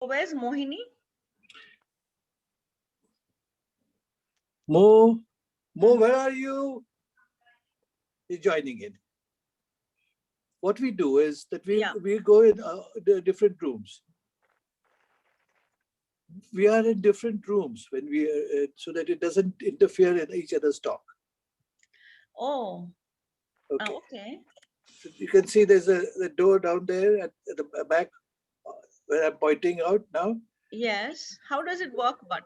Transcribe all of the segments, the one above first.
Where's Mohini? Mo, where are you? He's joining in. What we do is that we go in the different rooms. We are in different rooms when we so that it doesn't interfere in each other's talk. Oh. Okay. Okay. So you can see there's a door down there at the back where I'm pointing out now. Yes. How does it work? But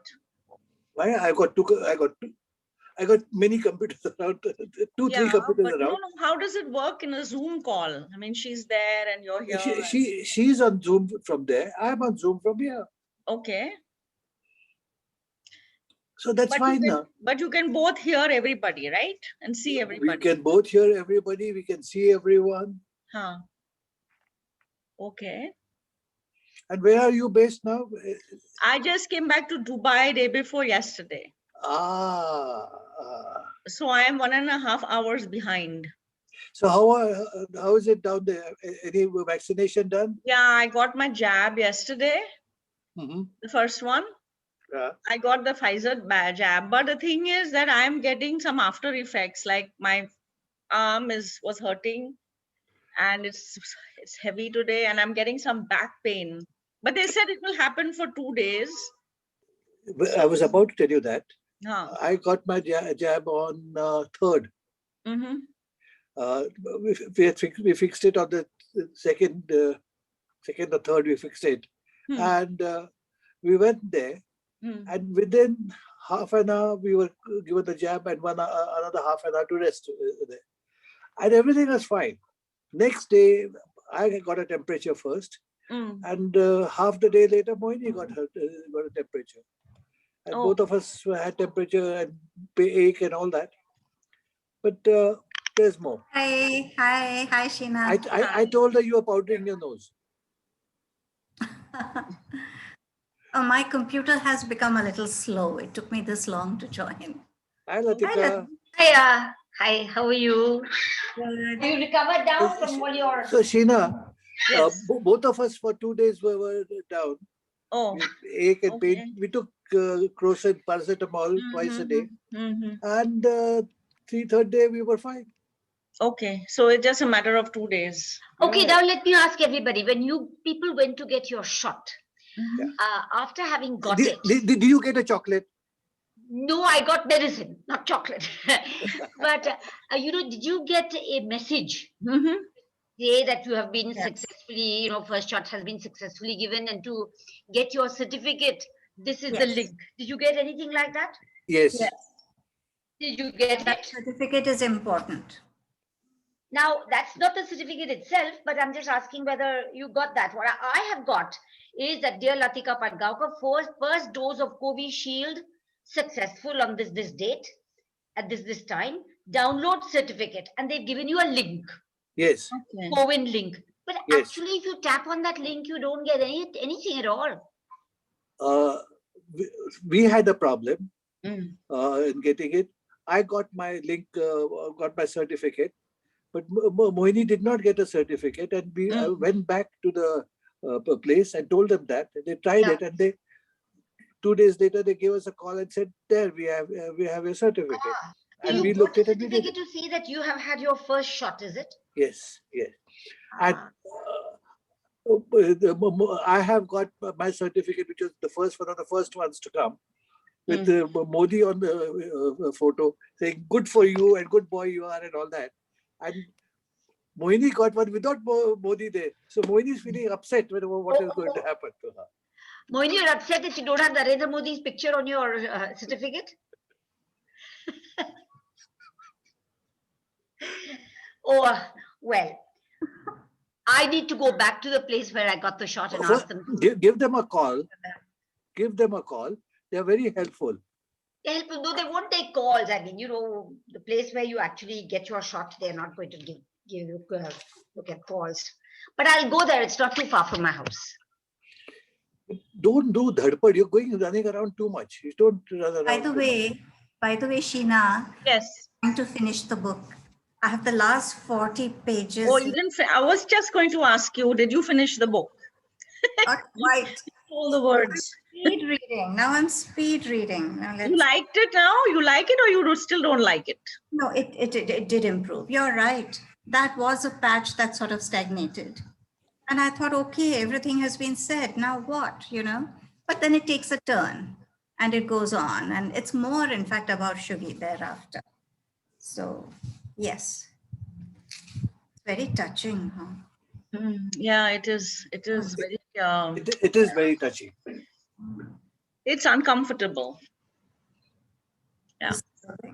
Why I got many computers around, three computers around. No. How does it work in a Zoom call? I mean, she's there and you're here. She's on Zoom from there. I'm on Zoom from here. Okay. So that's fine now. But you can both hear everybody, right? And see everybody. We can both hear everybody. We can see everyone. Huh. Okay. And where are you based now? I just came back to Dubai day before yesterday. So I am 1.5 hours behind. So how is it down there? Any vaccination done? Yeah, I got my jab yesterday. The first one. Yeah. I got the Pfizer jab, but the thing is that I am getting some after effects, like my arm was hurting and it's heavy today, and I'm getting some back pain. But they said it will happen for 2 days. I was about to tell you that. I got my jab on 3rd. We fixed it on the second or third. We fixed it, and we went there. And within half an hour, we were given the jab and another half an hour to rest there. And everything was fine. Next day, I got a temperature first. And half the day later, Mohini got a temperature. And both of us had temperature and ache and all that. But there's more. Hi, Sheena. I told her you were powdering your nose. My computer has become a little slow. It took me this long to join. Hi, Latika. Hi, how are you? Good. Have you recovered now from all your... So, Sheena, both of us for 2 days were down. Oh. Ache and pain. We took Crocin, paracetamol twice a day. And third day we were fine. Okay, so it's just a matter of 2 days. Okay, now let me ask everybody, when you people went to get your shot, after having got it... Did you get a chocolate? No, I got medicine, not chocolate. But, did you get a message? Say that you have been successfully, first shot has been successfully given, and to get your certificate, this is the link. Did you get anything like that? Yes. Did you get that certificate is important. Now, that's not the certificate itself, but I'm just asking whether you got that. What I have got is that, dear Latika Patgaonkar, first dose of Covishield successful on this date, at this time, download certificate, and they've given you a link. Yes. Cowin link. But actually, if you tap on that link, you don't get anything at all. We had a problem in getting it. I got my link, got my certificate, but Mohini did not get a certificate, and we went back to the place and told them that. They tried it, and 2 days later they gave us a call and said, "There, we have a certificate." And we looked at it. We did it. To see that you have had your first shot, is it? Yes. And I have got my certificate, which was one of the first ones to come, with Modi on the photo saying, "Good for you," and "Good boy you are," and all that. And Mohini got one without Modi there. So Mohini is feeling upset with what is going to happen to her. Mohini, you're upset that you don't have Narendra Modi's picture on your certificate? Oh, well, I need to go back to the place where I got the shot and ask them. Give them a call. Give them a call. They're very helpful. No, they won't take calls. I mean, the place where you actually get your shot, they're not going to give you look at calls. But I'll go there. It's not too far from my house. Don't do dhadpad. You're running around too much. You don't run around. By the way, Sheena. Yes. I'm trying to finish the book. I have the last 40 pages. Oh, you didn't. I was just going to ask you, did you finish the book? Not quite. All the words. Speed reading. Now I'm speed reading. Now You liked it now? You like it or you still don't like it? No, it did improve. You're right. That was a patch that sort of stagnated. And I thought, okay, everything has been said. Now what, But then it takes a turn and it goes on. And it's more, in fact, about Shuggie thereafter. So, yes. Very touching, huh? Yeah, it is. It is very. It is very touching. It's uncomfortable. Yeah.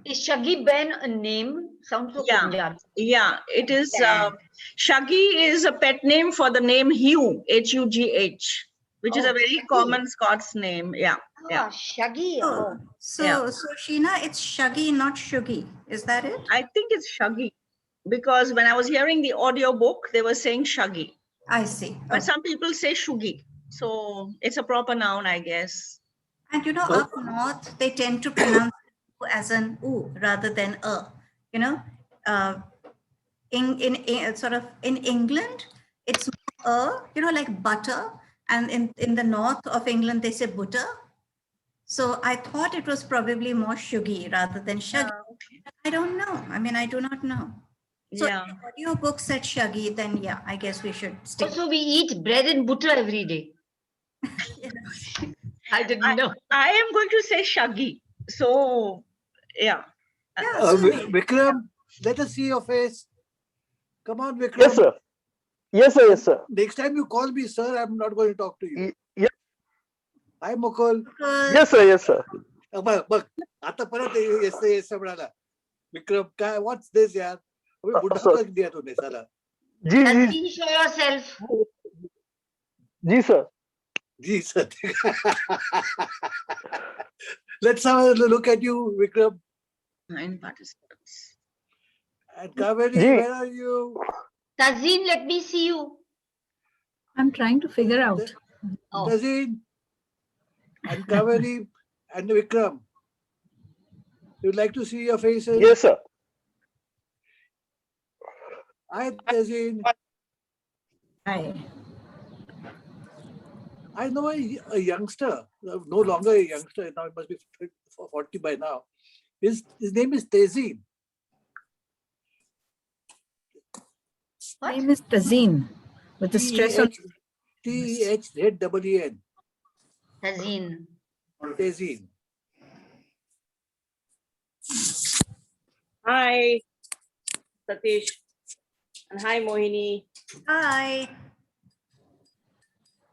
Is Shuggie Bain a name? Sounds so Punjabi. Yeah, it is. Shuggie is a pet name for the name Hugh, H-U-G-H, which is a very Shuggie. common Scots name. Yeah. Ah, Shuggie. Oh, so Sheena, it's Shuggie, not Shuggie. Is that it? I think it's Shuggie because when I was hearing the audio book, they were saying Shuggie. I see. But some people say Shuggie. So it's a proper noun, I guess. And up north, they tend to pronounce it as an U rather than a. In sort of in England, it's like butter. And in the north of England, they say butter. So I thought it was probably more Shuggie rather than Shuggie. Okay. I don't know. I mean, I do not know. So if the audio book said Shuggie, then yeah, I guess we should stick. Also, we eat bread and butter every day. I didn't know. I am going to say Shuggie. So, yeah. Vikram, let us see your face. Come on, Vikram. Yes, sir. Yes, sir. Yes, sir. Next time you call me, sir, I'm not going to talk to you. Yes. Hi, Mukul. Yes, sir. Yes, sir. आता परत yes म्हणाला विक्रम काय what's this यार अबे बुढ़ा कर दिया तूने साला जी show yourself. Ji sir. Ji sir. Let's have a look at you, Vikram. 9 participants. And Kaveri, where are you? Tazeen, let me see you. I'm trying to figure out. Tazeen and Kaveri and Vikram. You'd like to see your faces? Yes, sir. Hi, Tazeen. Hi. I know a youngster, no longer a youngster, now it must be 40 by now. His name is Tazeen. My name is Tazeen with the stress on T-E-H-Z-E-E-N. Tazeen. Tazeen. Hi, Satish. And hi, Mohini. Hi.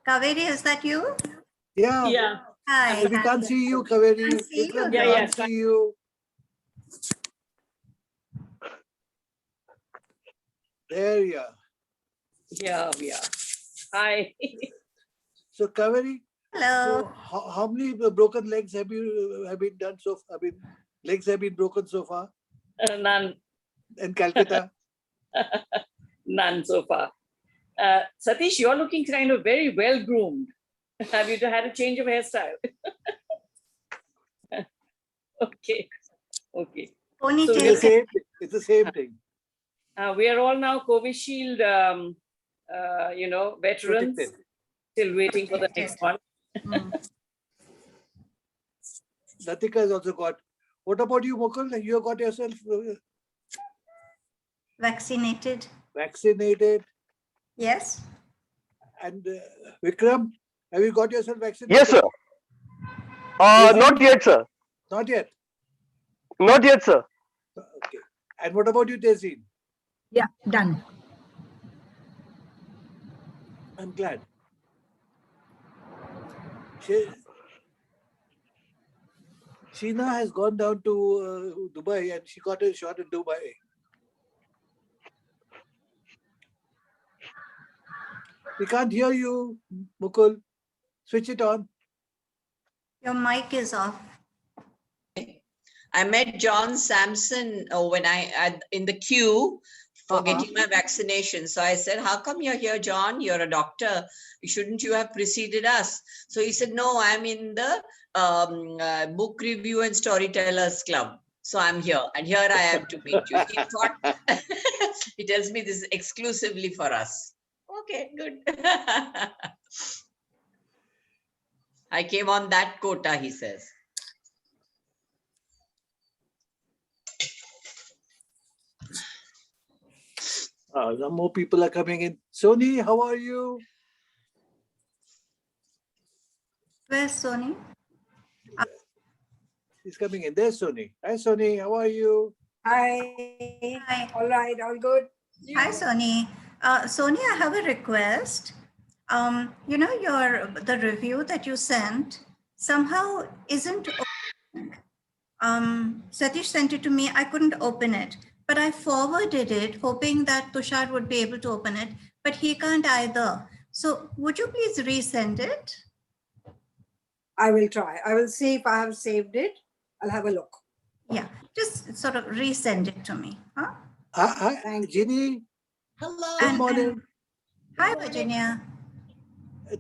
Kaveri, is that you? Yeah. Yeah. Hi. We can't see you, Kaveri. Can't see you. We Yeah, can't see you. There you are. Yeah, yeah. Hi. So, Kaveri, Hello. so how many broken legs have been done so far? Legs have been broken so far None. in Calcutta? None so far. Satish, you're looking kind of very well groomed. Have you had a change of hairstyle? Okay. Okay. Ponytail. It's the same thing. We are all now Covishield, veterans. Protected. Still waiting for the next one. Latika has also got. What about you, Mukul? You have got yourself Vaccinated. vaccinated. Yes. And Vikram, have you got yourself vaccinated? Yes, sir. Not yet, sir. Not yet. Not yet, sir. Okay. And what about you, Tazeen? Yeah, done. I'm glad. Sheena has gone down to Dubai and she got a shot in Dubai. We can't hear you, Mukul. Switch it on. Your mic is off. I met John Sampson when in the queue for getting my vaccination. So I said, how come you're here, John? You're a doctor. Shouldn't you have preceded us? So he said, no, I'm in the book review and storytellers club. So I'm here and here I am to meet you. He thought, he tells me this is exclusively for us. Okay, good. I came on that quota, he says. Some more people are coming in. Sony, how are you? Where's Sony? She's coming in. There's Sony. Hi, Sony. How are you? Hi. Hi. All right. All good. Hi, Sony. Sony, I have a request. You know, the review that you sent somehow isn't opening. Satish sent it to me. I couldn't open it, but I forwarded it hoping that Tushar would be able to open it, but he can't either. So would you please resend it? I will try. I will see if I have saved it. I'll have a look. Yeah, just sort of resend it to me. Huh? Hi, Thank Ginny. Hello. Good morning. Hi, Virginia.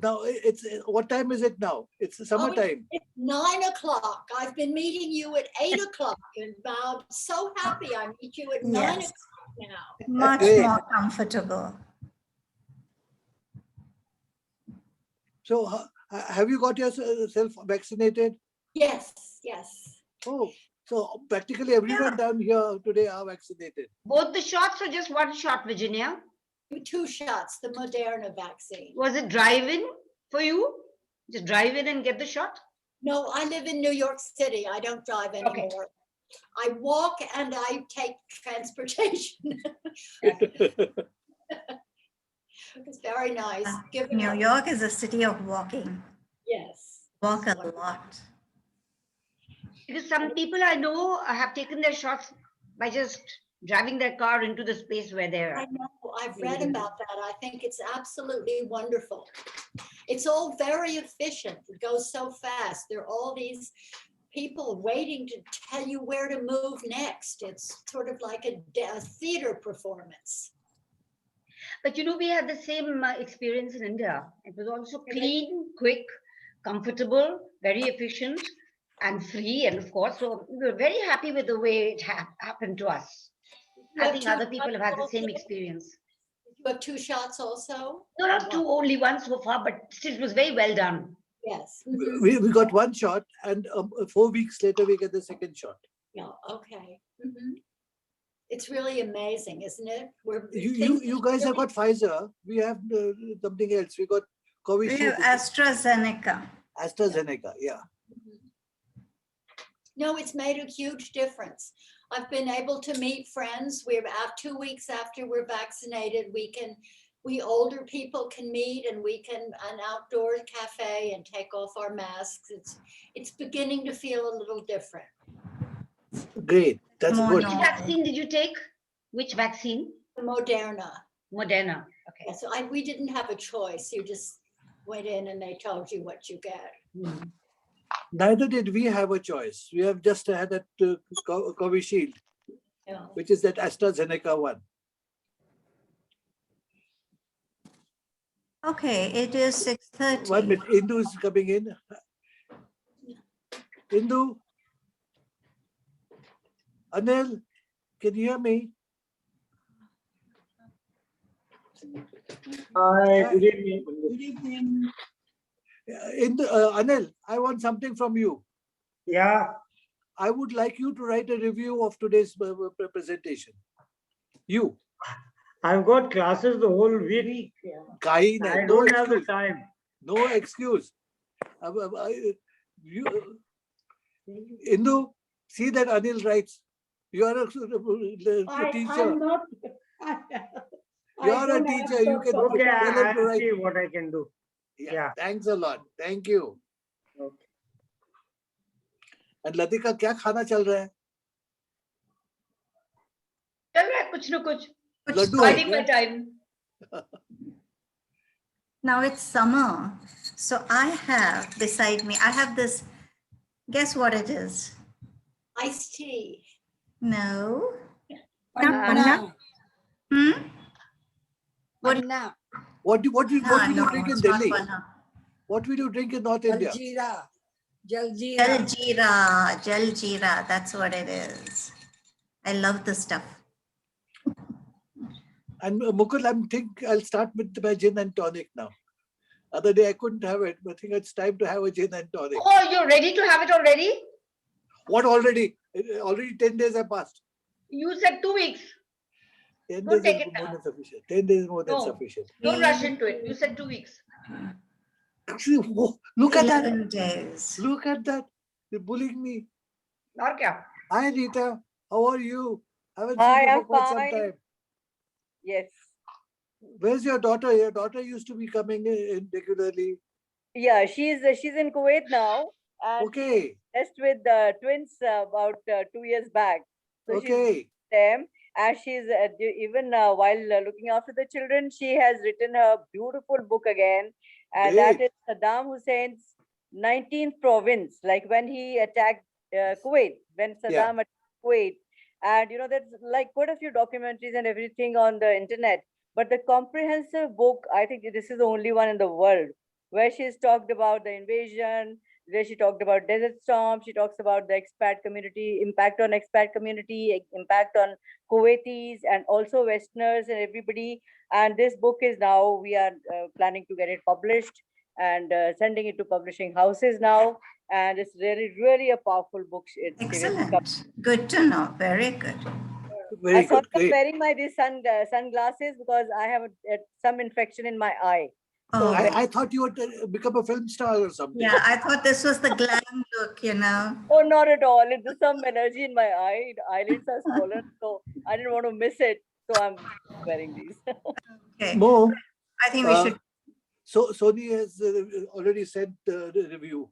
Now, it's what time is it now? It's summertime. It's 9 o'clock. I've been meeting you at 8 o'clock, and I'm so happy I meet you at 9 Yes. o'clock now. Much Great. more comfortable. So, have you got yourself vaccinated? Yes, yes. Oh, so practically everyone down here today are vaccinated. Both the shots or just one shot, Virginia? 2 shots, the Moderna vaccine. Was it drive-in for you? Just drive in and get the shot? No, I live in New York City. I don't drive anymore. I walk and I take transportation. It's very nice. New York is a city of walking. Yes. Walk a lot. Because some people I know have taken their shots by just driving their car into the space where they're. I know, I've read about that. I think it's absolutely wonderful. It's all very efficient. It goes so fast. There are all these people waiting to tell you where to move next. It's sort of like a theater performance. But you know, we had the same experience in India. It was also clean, quick, comfortable, very efficient and free. And of course, so we were very happy with the way it happened to us. I think other people have had the same experience. You have 2 shots also? No, not 2, only 1 so far, but still it was very well done. Yes. We got 1 shot, and 4 weeks later we get the 2nd shot. Yeah, okay. It's really amazing, isn't it? You guys have got Pfizer. We have something else. We got COVID. We have AstraZeneca. AstraZeneca, yeah. No, it's made a huge difference. I've been able to meet friends. We're 2 weeks after we're vaccinated. We older people can meet, and we can an outdoor cafe and take off our masks. It's beginning to feel a little different. Great, that's good. Which vaccine did you take? Which vaccine? The Moderna. Moderna. Okay. Yeah, so we didn't have a choice. You just went in and they told you what you get. Neither did we have a choice. We have just had that Covishield, which is that AstraZeneca one. Okay, it is 6:30. 1 minute, Indu is coming in. Indu? Anil, can you hear me? Hi, good evening. Good evening. Anil, I want something from you. Yeah. I would like you to write a review of today's presentation. You. I've got classes the whole week. Kind, I no don't have the excuse. time. No excuse. Indu, see that Anil writes. You are a teacher. I'm not. You are a teacher. You can Okay, tell him to I'll write. see what I can do. Yeah. Thanks a lot. Thank you. Okay. And Latika, क्या खाना चल रहा है? चल रहा है कुछ न कुछ. Laddu Biding my time. Now it's summer. So I have beside me, I have this, guess what it is? Iced tea. No. Banana. What? What will you drink in it's not Delhi? banana. What will you drink in North India? Jaljeera. Jaljeera. That's what it is. I love the stuff. And Mukul, I'll start with my gin and tonic now. Other day I couldn't have it, but I think it's time to have a gin and tonic. Oh, you're ready to have it already? What already? Already 10 days have passed. You said 2 weeks. 10 Don't days take is it more now. than sufficient. 10 days is more than No. sufficient. Don't rush into it. You said 2 weeks. Actually, look at that. 11 days. Look at that. You're bullying me. Aur kya? Hi, Rita. How are you? Haven't Hi, seen you I'm for quite some fine. time. Yes. Where's your daughter? Your daughter used to be coming in regularly. Yeah, she's in Kuwait now, and Okay. just with the twins about 2 years back. So she's with Okay. them, and she's even while looking after the children, she has written a beautiful book again, and that Great. is Saddam Hussein's 19th province, like when he attacked Kuwait, when Yeah. Saddam attacked Kuwait, and there's like quite a few documentaries and everything on the internet. But the comprehensive book, I think this is the only one in the world where she's talked about the invasion, where she talked about Desert Storm. She talks about the expat community, impact on expat community, impact on Kuwaitis and also Westerners and everybody. And this book is now, we are planning to get it published and sending it to publishing houses now. And it's really, really a powerful book. It's Excellent. Good to know. Very good. Very I thought good. of Great. wearing my these sunglasses because I have some infection in my eye. Oh, I thought you would become a film star or something. yeah, I thought this was the glam look, Oh, not at all. It's some energy in my eye. The eyelids are swollen, so I didn't want to miss it. So I'm wearing these. Okay. Mo, I think we should. So Sony has already sent the review.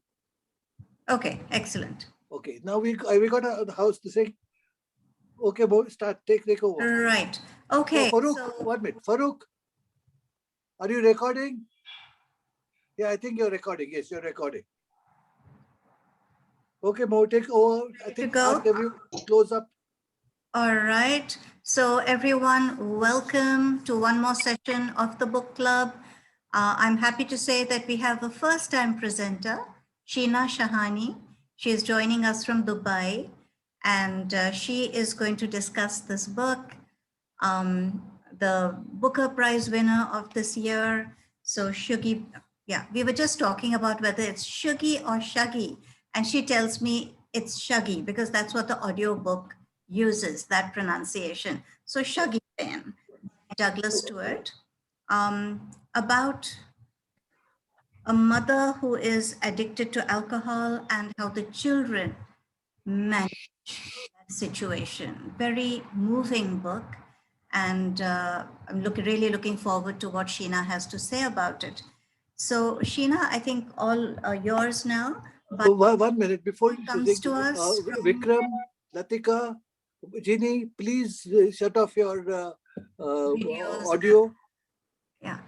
Okay, excellent. Okay, now we got a house to say. Okay, Mo, take over. Right. Okay. Farouk, So 1 minute. Farouk, are you recording? Yeah, I think you're recording. Yes, you're recording. Okay, Mo, take over. I think go? review close up. all right. So everyone, welcome to one more session of the book club. I'm happy to say that we have a first-time presenter, Sheena Shahani. She is joining us from Dubai, and she is going to discuss this book, the Booker Prize winner of this year. So Shuggie, yeah, we were just talking about whether it's Shuggie or Shuggie, and she tells me it's Shuggie because that's what the audiobook uses, that pronunciation. So Shuggie Bain, Douglas Stuart, about a mother who is addicted to alcohol and how the children manage that situation. Very moving book. And I'm really looking forward to what Sheena has to say about it. So Sheena, I think all yours now. But 1 minute before you comes to us Vikram, Latika, Ginny, please shut off your audio. Yeah.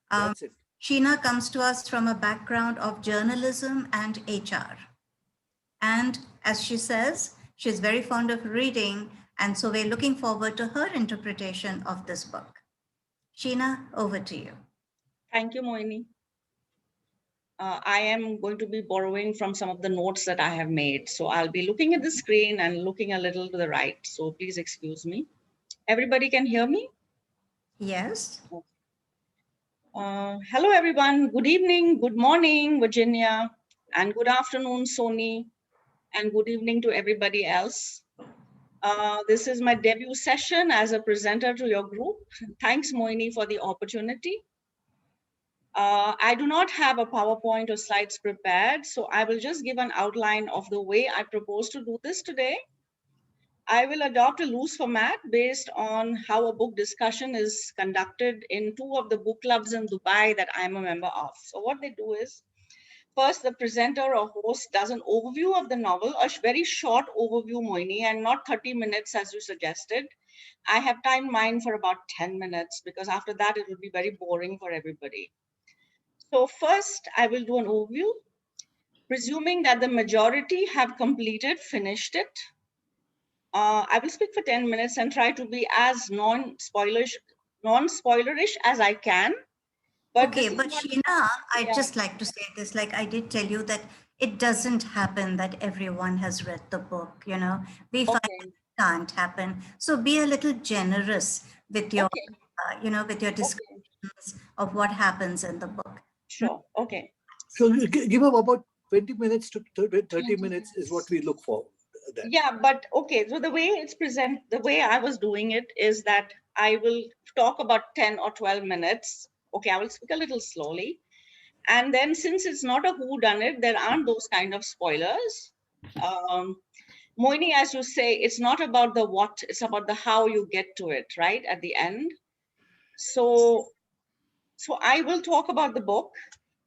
That's it. Sheena comes to us from a background of journalism and HR. And as she says, she's very fond of reading. And so we're looking forward to her interpretation of this book. Sheena, over to you. Thank you, Mohini. I am going to be borrowing from some of the notes that I have made. So I'll be looking at the screen and looking a little to the right. So please excuse me. Everybody can hear me? Yes. Hello, everyone. Good evening, good morning, Virginia, and good afternoon, Sony, and good evening to everybody else. This is my debut session as a presenter to your group. Thanks, Mohini, for the opportunity. I do not have a PowerPoint or slides prepared, so I will just give an outline of the way I propose to do this today. I will adopt a loose format based on how a book discussion is conducted in 2 of the book clubs in Dubai that I'm a member of. So what they do is, first the presenter or host does an overview of the novel, a very short overview, Mohini, and not 30 minutes as you suggested. I have timed mine for about 10 minutes because after that it will be very boring for everybody. So first I will do an overview, presuming that the majority have finished it. I will speak for 10 minutes and try to be as non-spoilerish as I can. But okay, but Sheena, I'd just like to say this, like I did tell you that it doesn't happen that everyone has read the book, you know, we find it can't happen. So be a little generous with your, you know, with your descriptions of what happens in the book. Sure. Okay. So give them about 20 minutes to 30 minutes is what we look for. Then. Yeah, but okay. So the way it's the way I was doing it is that I will talk about 10 or 12 minutes. Okay, I will speak a little slowly. And then since it's not a whodunit, there aren't those kind of spoilers. Mohini, as you say, it's not about the what, it's about the how you get to it, right? At the end. So I will talk about the book.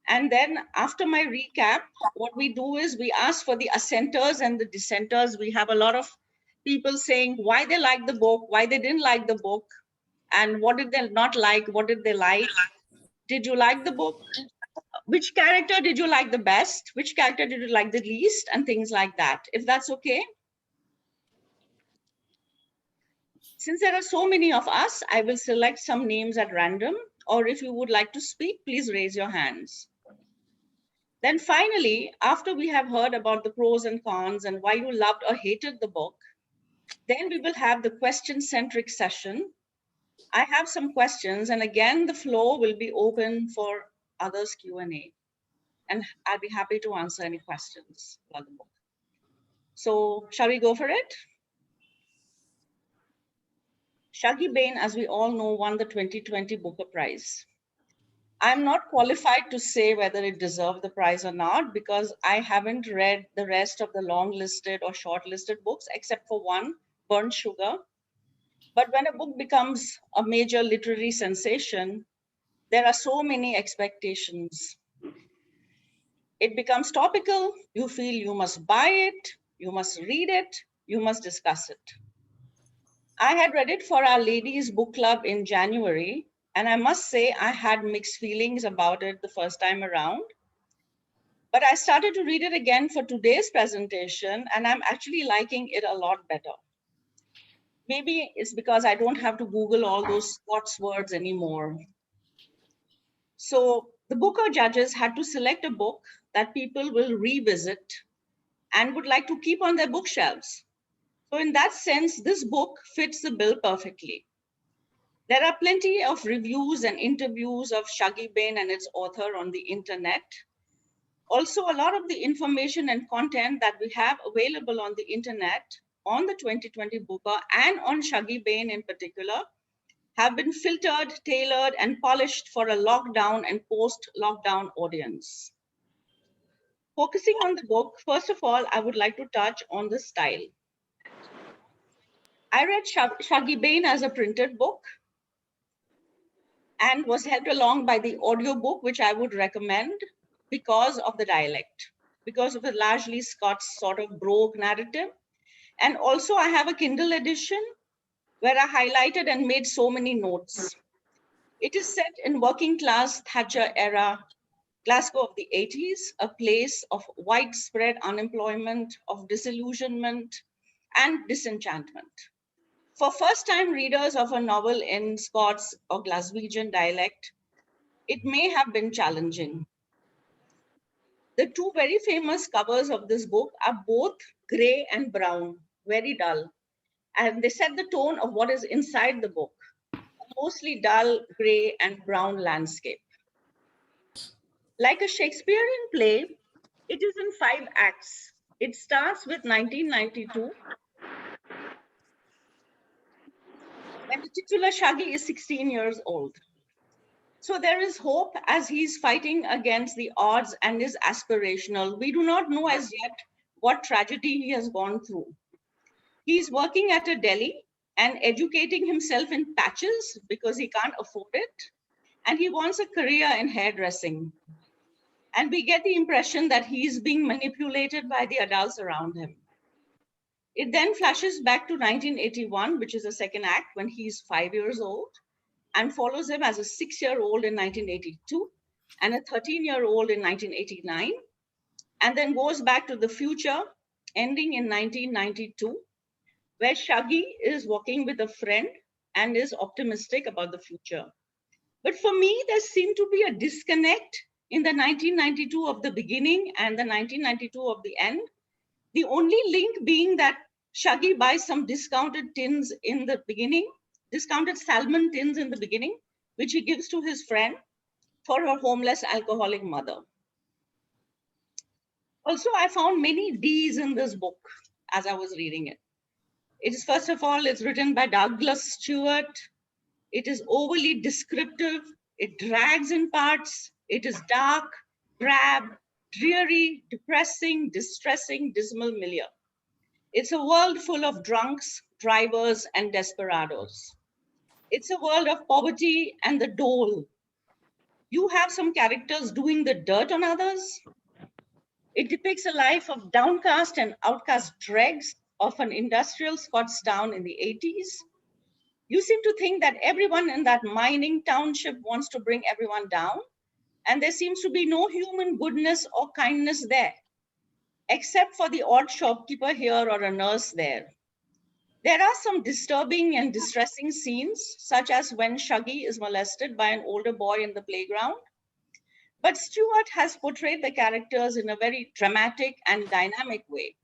And then after my recap, what we do is we ask for the assenters and the dissenters. We have a lot of people saying why they like the book, why they didn't like the book, and what did they not like, what did they like. Did you like the book? Which character did you like the best? Which character did you like the least? And things like that, if that's okay. Since there are so many of us, I will select some names at random, or if you would like to speak, please raise your hands. Then finally, after we have heard about the pros and cons and why you loved or hated the book, then we will have the question-centric session. I have some questions, and again, the floor will be open for others' Q&A. And I'll be happy to answer any questions about the book. So shall we go for it? Shuggie Bain, as we all know, won the 2020 Booker Prize. I'm not qualified to say whether it deserved the prize or not, because I haven't read the rest of the long-listed or short-listed books, except for one, Burnt Sugar. But when a book becomes a major literary sensation, there are so many expectations. It becomes topical, you feel you must buy it, you must read it, you must discuss it. I had read it for our ladies' book club in January, and I must say I had mixed feelings about it the first time around. But I started to read it again for today's presentation, and I'm actually liking it a lot better. Maybe it's because I don't have to Google all those Scots words anymore. So the Booker judges had to select a book that people will revisit and would like to keep on their bookshelves. So in that sense, this book fits the bill perfectly. There are plenty of reviews and interviews of Shuggie Bain and its author on the internet. Also, a lot of the information and content that we have available on the internet on the 2020 Booker and on Shuggie Bain in particular have been filtered, tailored, and polished for a lockdown and post-lockdown audience. Focusing on the book, first of all, I would like to touch on the style. I read Shuggie Bain as a printed book and was helped along by the audiobook, which I would recommend because of the dialect, because of the largely Scots sort of brogue narrative. And also I have a Kindle edition where I highlighted and made so many notes. It is set in working class Thatcher era Glasgow of the 80s, a place of widespread unemployment, of disillusionment and disenchantment. For first-time readers of a novel in Scots or Glaswegian dialect, it may have been challenging. The two very famous covers of this book are both gray and brown, very dull, and they set the tone of what is inside the book, a mostly dull gray and brown landscape. Like a Shakespearean play, it is in 5 acts. It starts with 1992, when the titular Shuggie is 16 years old. So there is hope as he's fighting against the odds and is aspirational. We do not know as yet what tragedy he has gone through. He's working at a deli and educating himself in patches because he can't afford it. And he wants a career in hairdressing. And we get the impression that he's being manipulated by the adults around him. It then flashes back to 1981, which is the second act, when he's 5 years old, and follows him as a 6-year-old in 1982 and a 13-year-old in 1989, and then goes back to the future, ending in 1992, where Shuggie is walking with a friend and is optimistic about the future. But for me, there seemed to be a disconnect in the 1992 of the beginning and the 1992 of the end. The only link being that Shuggie buys some discounted tins in the beginning, discounted salmon tins in the beginning, which he gives to his friend. for her homeless alcoholic mother. Also, I found many D's in this book as I was reading it. It is, first of all, it's written by Douglas Stuart. It is overly descriptive. It drags in parts. It is dark, drab, dreary, depressing, distressing, dismal milieu. It's a world full of drunks, drivers, and desperados. It's a world of poverty and the dole. You have some characters doing the dirt on others. It depicts a life of downcast and outcast dregs of an industrial Scots town in the 80s. You seem to think that everyone in that mining township wants to bring everyone down, and there seems to be no human goodness or kindness there, except for the odd shopkeeper here or a nurse there. There are some disturbing and distressing scenes, such as when Shuggie is molested by an older boy in the playground. But Stuart has portrayed the characters in a very dramatic and dynamic way,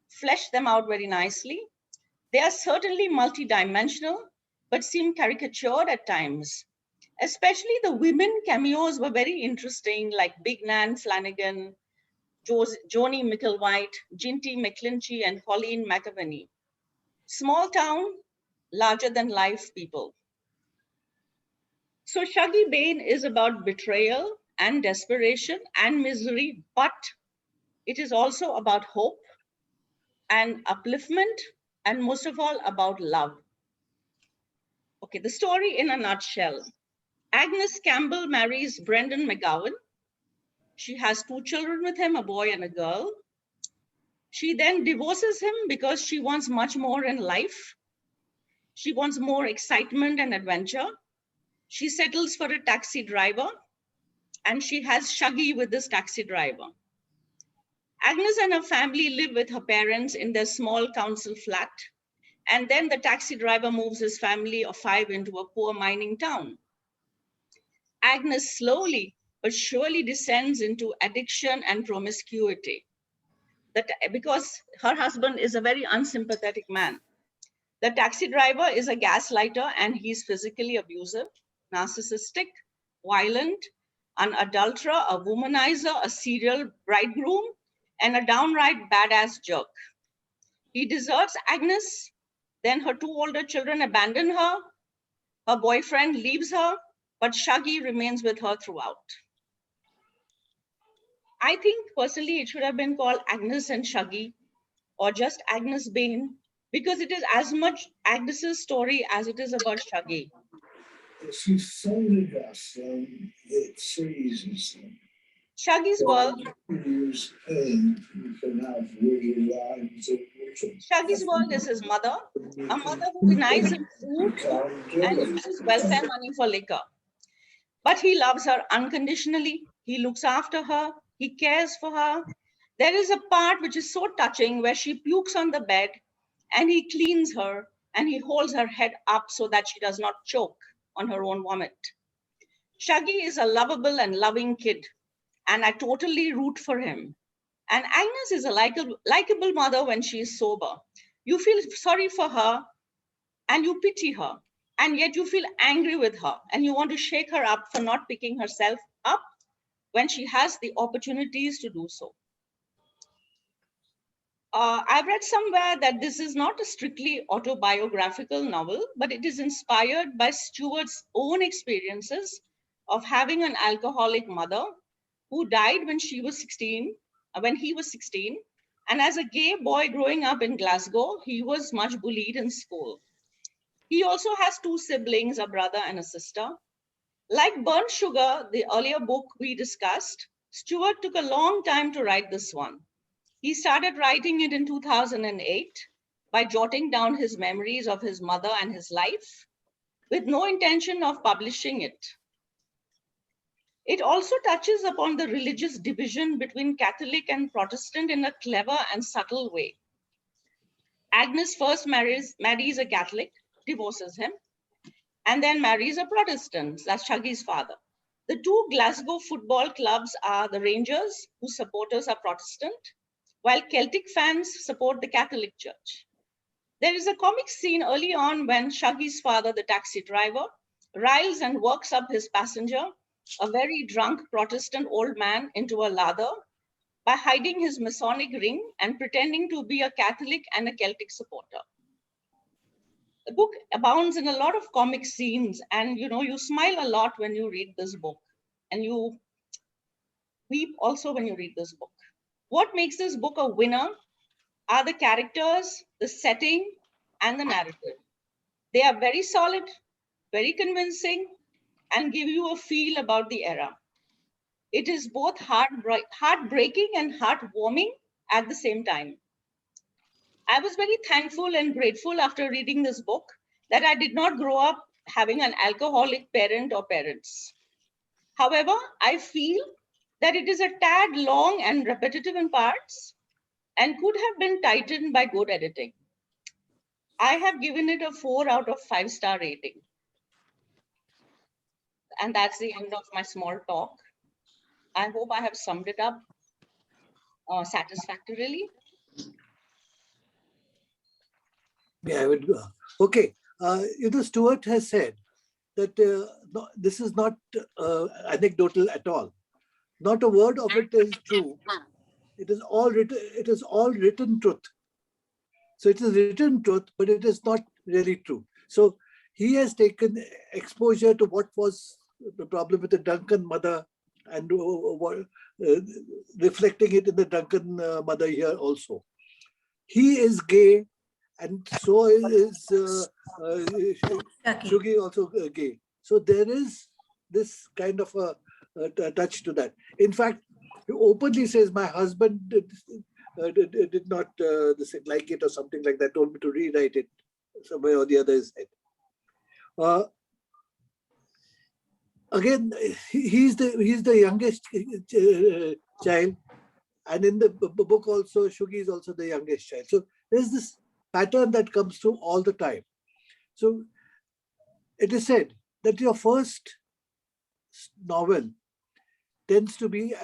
fleshed them out very nicely. They are certainly multidimensional, but seem caricatured at times. Especially the women cameos were very interesting, like Big Nan Flanagan, Joni Micklewhite, Ginty McClinchy, and Colleen McAvaney. Small town, larger than life people. So Shuggie Bain is about betrayal and desperation and misery, but it is also about hope and upliftment, and most of all about love. Okay, the story in a nutshell. Agnes Campbell marries Brendan McGowan. She has 2 children with him, a boy and a girl. She then divorces him because she wants much more in life. She wants more excitement and adventure. She settles for a taxi driver, and she has Shuggie with this taxi driver. Agnes and her family live with her parents in their small council flat, and then the taxi driver moves his family of 5 into a poor mining town. Agnes slowly but surely descends into addiction and promiscuity, because her husband is a very unsympathetic man. The taxi driver is a gaslighter, and he's physically abusive, narcissistic, violent, an adulterer, a womanizer, a serial bridegroom, and a downright badass jerk. He deserts Agnes, then her 2 older children abandon her, her boyfriend leaves her, but Shuggie remains with her throughout. I think personally it should have been called Agnes and Shuggie, or just Agnes Bain, because it is as much Agnes's story as it is about Shuggie. She's folded us, it freezes them. Shuggie's world. Shuggie's world is his mother, a mother who denies him food and uses welfare money for liquor. But he loves her unconditionally. He looks after her. He cares for her. There is a part which is so touching where she pukes on the bed and he cleans her and he holds her head up so that she does not choke on her own vomit. Shuggie is a lovable and loving kid, and I totally root for him. And Agnes is a likable mother when she is sober. You feel sorry for her and you pity her, and yet you feel angry with her and you want to shake her up for not picking herself up when she has the opportunities to do so. I've read somewhere that this is not a strictly autobiographical novel, but it is inspired by Stuart's own experiences of having an alcoholic mother who died when he was 16. And as a gay boy growing up in Glasgow, he was much bullied in school. He also has 2 siblings, a brother and a sister. Like Burnt Sugar, the earlier book we discussed, Stuart took a long time to write this one. He started writing it in 2008 by jotting down his memories of his mother and his life, with no intention of publishing it. It also touches upon the religious division between Catholic and Protestant in a clever and subtle way. Agnes first marries a Catholic, divorces him, and then marries a Protestant, that's Shuggie's father. The 2 Glasgow football clubs are the Rangers, whose supporters are Protestant, while Celtic fans support the Catholic Church. There is a comic scene early on when Shuggie's father, the taxi driver, riles and works up his passenger a very drunk Protestant old man into a lather by hiding his Masonic ring and pretending to be a Catholic and a Celtic supporter. The book abounds in a lot of comic scenes, and you smile a lot when you read this book, and you weep also when you read this book. What makes this book a winner are the characters, the setting, and the narrative. They are very solid, very convincing, and give you a feel about the era. It is both heartbreaking and heartwarming at the same time. I was very thankful and grateful after reading this book that I did not grow up having an alcoholic parent or parents. However, I feel that it is a tad long and repetitive in parts and could have been tightened by good editing. I have given it a 4 out of 5-star rating. And that's the end of my small talk. I hope I have summed it up satisfactorily. Yeah, I would go. Okay. Stuart has said that no, this is not anecdotal at all. Not a word of it is true. It is all written. It is all written truth. So it is written truth, but it is not really true. So he has taken exposure to what was the problem with the Duncan mother and reflecting it in the Duncan mother here also. He is gay, and so is Shuggie also gay. So there is this kind of a touch to that. In fact, he openly says, my husband did not like it or something like that, told me to rewrite it somewhere or the other is said. Again, he's the youngest child, and in the book also, Shuggie is also the youngest child. So there's this pattern that comes through all the time. So it is said that your first novel tends to be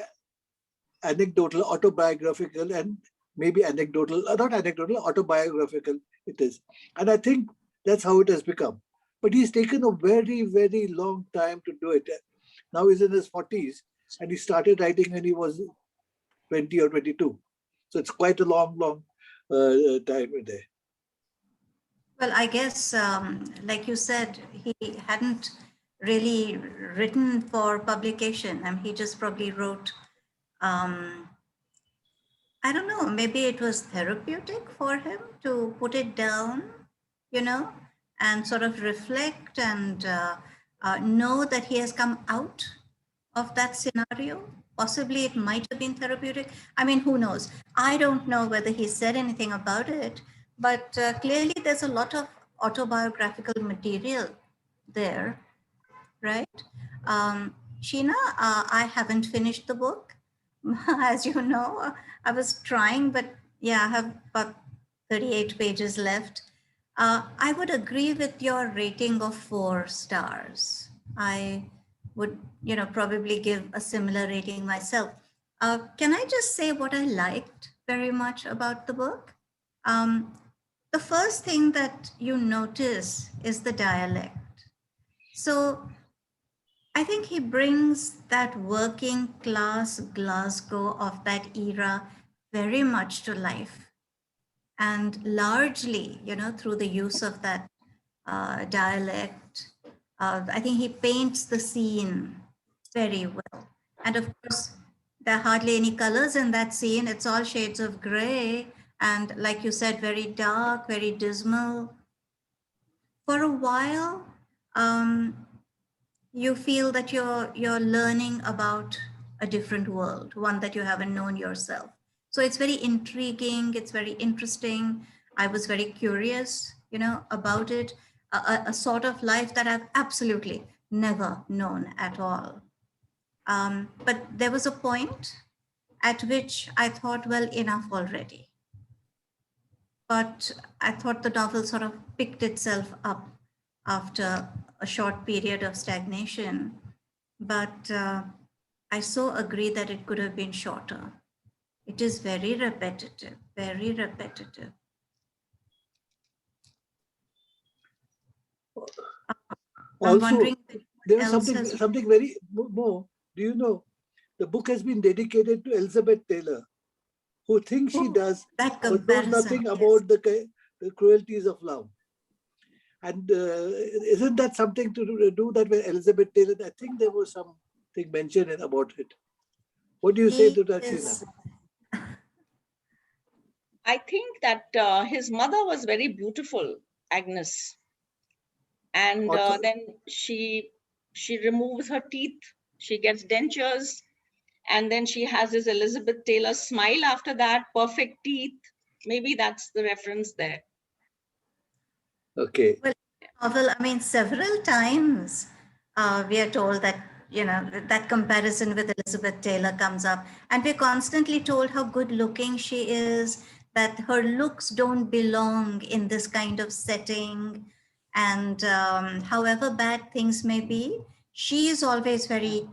anecdotal, autobiographical, and maybe anecdotal, not anecdotal, autobiographical it is. And I think that's how it has become. But he's taken a very, very long time to do it. Now he's in his 40s, and he started writing when he was 20 or 22. So it's quite a long time there. Well, I guess, like you said, he hadn't really written for publication. I mean, he just probably wrote, I don't know, maybe it was therapeutic for him to put it down, and sort of reflect and know that he has come out of that scenario. Possibly it might have been therapeutic. I mean, who knows? I don't know whether he said anything about it, but clearly there's a lot of autobiographical material there, right? Sheena, I haven't finished the book. As you know, I was trying, but yeah, I have about 38 pages left. I would agree with your rating of 4 stars. I would, probably give a similar rating myself. Can I just say what I liked very much about the book? The first thing that you notice is the dialect. So I think he brings that working class Glasgow of that era very much to life. And largely, through the use of that dialect, I think he paints the scene very well. And of course, there are hardly any colors in that scene. It's all shades of gray. And like you said, very dark, very dismal. For a while, you feel that you're learning about a different world, one that you haven't known yourself. So it's very intriguing. It's very interesting. I was very curious, about it, a sort of life that I've absolutely never known at all. But there was a point at which I thought, well, enough already. But I thought the novel sort of picked itself up after a short period of stagnation. But I so agree that it could have been shorter. It is very repetitive, very repetitive. I'm Also, wondering if There was something very more. Do you know, the book has been dedicated to Elizabeth Taylor, who thinks she does, but knows nothing about the cruelties of love. And isn't that something to do that with Elizabeth Taylor? I think there was something mentioned about it. What do you say to that, Sheena? I think that his mother was very beautiful, Agnes. And then she removes her teeth. She gets dentures. And then she has this Elizabeth Taylor smile after that, perfect teeth. Maybe that's the reference there. Okay. Well, novel, I mean, several times we are told that, you know, that comparison with Elizabeth Taylor comes up. And we're constantly told how good looking she is, that her looks don't belong in this kind of setting. And however bad things may be, she is always very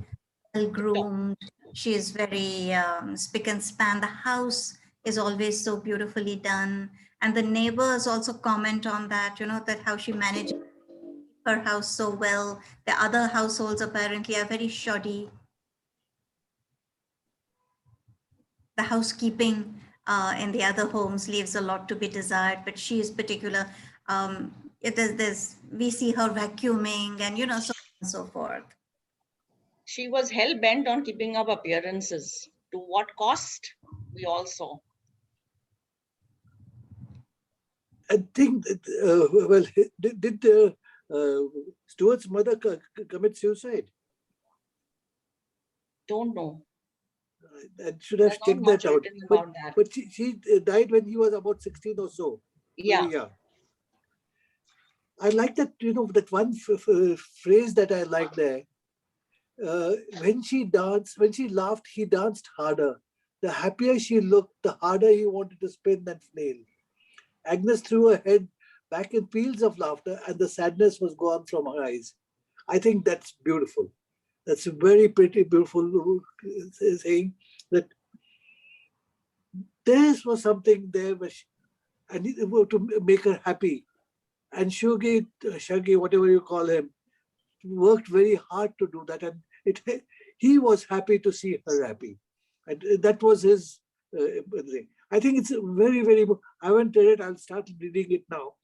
well groomed. She is very spick and span. The house is always so beautifully done. And the neighbors also comment on that, you know, that how she manages her house so well. The other households apparently are very shoddy. The housekeeping in the other homes leaves a lot to be desired, but she is particular. We see her vacuuming and, you know, so on and so forth. She was hell-bent on keeping up appearances. To what cost? We all saw. I think, well, did Stuart's mother commit suicide? Don't know. I should have checked that out. But she died when he was about 16 or so. Yeah. Yeah. I like that, you know, that one phrase that I like there. When she laughed, he danced harder. The happier she looked, the harder he wanted to spin that flail. Agnes threw her head back in peals of laughter, and the sadness was gone from her eyes. I think that's beautiful. That's a very pretty, beautiful saying, that there was something there I needed to make her happy. And Shuggie, whatever you call him, worked very hard to do that. And he was happy to see her happy. And that was his thing. I think it's a very, very, I haven't read it, I'll start reading it now.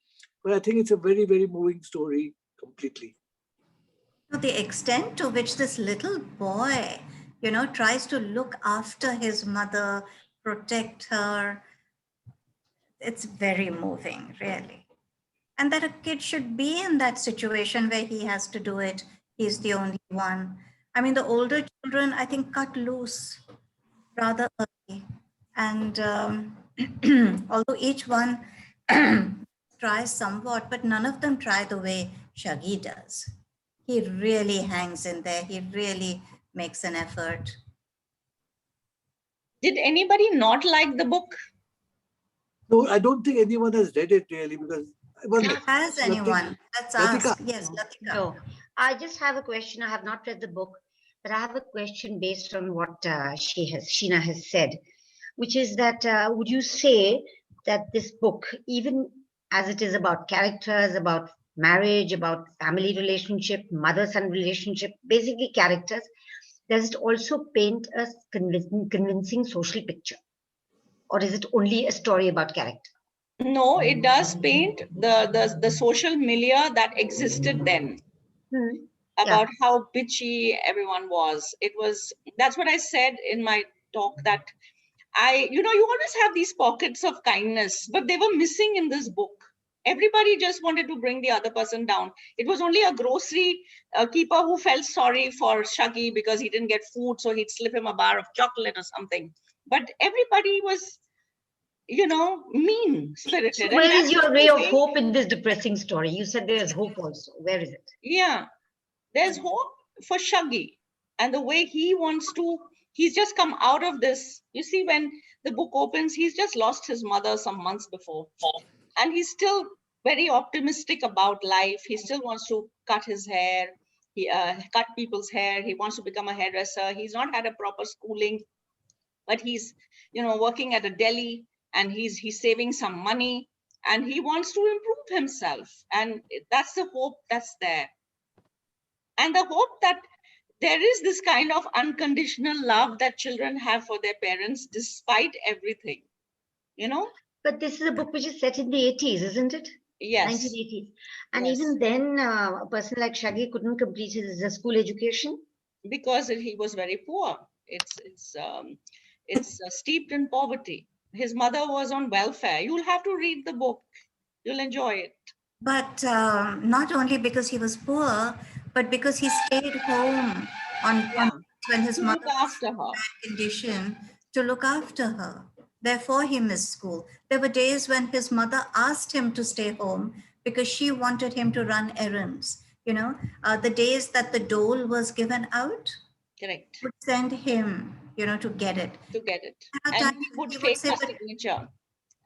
But I think it's a very, very moving story completely. To the extent to which this little boy, you know, tries to look after his mother, protect her, it's very moving, really. And that a kid should be in that situation where he has to do it. He's the only one. I mean, the older children, I think, cut loose rather early. And although each one tries somewhat, but none of them try the way Shuggie does. He really hangs in there. He really makes an effort. Did anybody not like the book? No, I don't think anyone has read it really, because has anyone? Let's ask. Yes, Latika. No, I just have a question. I have not read the book, but I have a question based on what Sheena has said, which is that would you say that this book, even as it is about characters, about marriage, about family relationship, mother-son relationship, basically characters, does it also paint a convincing social picture? Or is it only a story about character? No, it does paint the social milieu that existed then. About how bitchy everyone was. That's what I said in my talk, that you always have these pockets of kindness, but they were missing in this book. Everybody just wanted to bring the other person down. It was only a grocery keeper who felt sorry for Shuggie because he didn't get food, so he'd slip him a bar of chocolate or something. But everybody was, mean-spirited. Where is your ray of hope in this depressing story? You said there's hope also. Where is it? Yeah, there's hope for Shuggie, and the way he wants to, he's just come out of this. You see, when the book opens, he's just lost his mother some months before. And he's still very optimistic about life. He still wants to cut his hair, cut people's hair. He wants to become a hairdresser. He's not had a proper schooling, but he's, working at a deli, and he's saving some money, and he wants to improve himself. And that's the hope that's there. And the hope that there is this kind of unconditional love that children have for their parents despite everything, you know? But this is a book which is set in the 80s, isn't it? Yes. 1980s. And Yes. even then, a person like Shuggie couldn't complete his school education. Because he was very poor. It's steeped in poverty. His mother was on welfare. You'll have to read the book. You'll enjoy it. But not only because he was poor, but because he stayed home on when his mother was in bad condition to look after her. Therefore, he missed school. There were days when his mother asked him to stay home because she wanted him to run errands. You know, the days that the dole was given out, correct, would send him, you know, to get it. To get it. At And times he would he would fake say, her "But signature.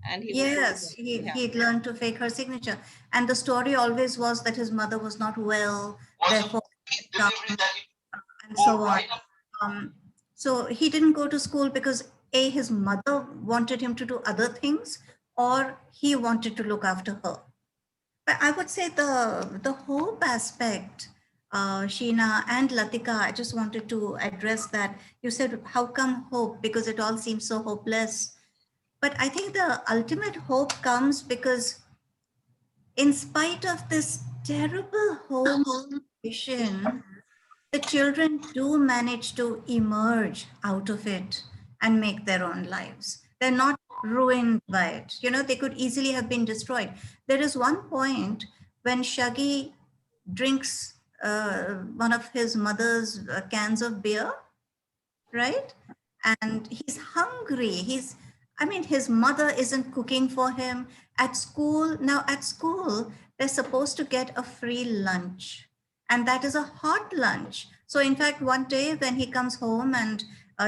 And he yes, would he'd learned to fake her signature. And the story always was that his mother was not well, therefore, and so on. So he didn't go to school because A, his mother wanted him to do other things, or he wanted to look after her. But I would say the hope aspect, Sheena and Latika, I just wanted to address that. You said, how come hope? Because it all seems so hopeless. But I think the ultimate hope comes because in spite of this terrible home situation, the children do manage to emerge out of it and make their own lives. They're not ruined by it. You know, they could easily have been destroyed. There is one point when Shuggie drinks one of his mother's cans of beer, right? And he's hungry. His mother isn't cooking for him at school. Now at school, they're supposed to get a free lunch, and that is a hot lunch. So in fact, one day when he comes home and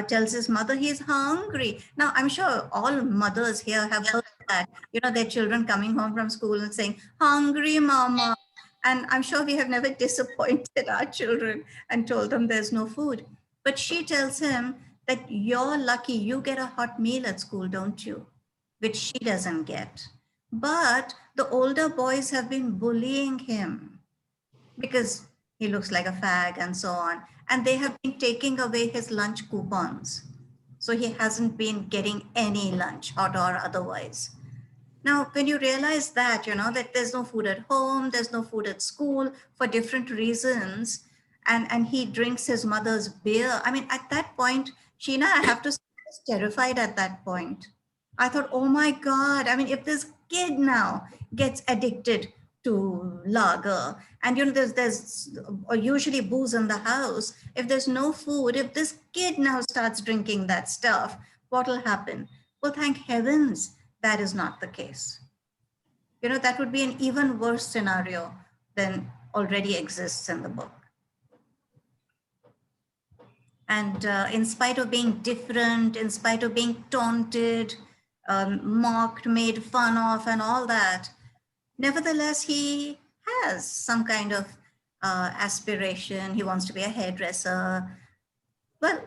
tells his mother he's hungry. Now I'm sure all mothers here have heard that, you know, their children coming home from school and saying, "Hungry, mama." And I'm sure we have never disappointed our children and told them there's no food. But she tells him that you're lucky you get a hot meal at school, don't you? Which she doesn't get. But the older boys have been bullying him because he looks like a fag and so on. And they have been taking away his lunch coupons. So he hasn't been getting any lunch, hot or otherwise. Now, when you realize that, you know, that there's no food at home, there's no food at school for different reasons, and he drinks his mother's beer. I mean, at that point, Sheena, I have to say, I was terrified at that point. I thought, oh my God, I mean, if this kid now gets addicted to lager, and you know, there's usually booze in the house, if there's no food, if this kid now starts drinking that stuff, what will happen? Well, thank heavens that is not the case. You know, that would be an even worse scenario than already exists in the book. And in spite of being different, in spite of being taunted, mocked, made fun of, and all that, nevertheless, he has some kind of aspiration. He wants to be a hairdresser. Well,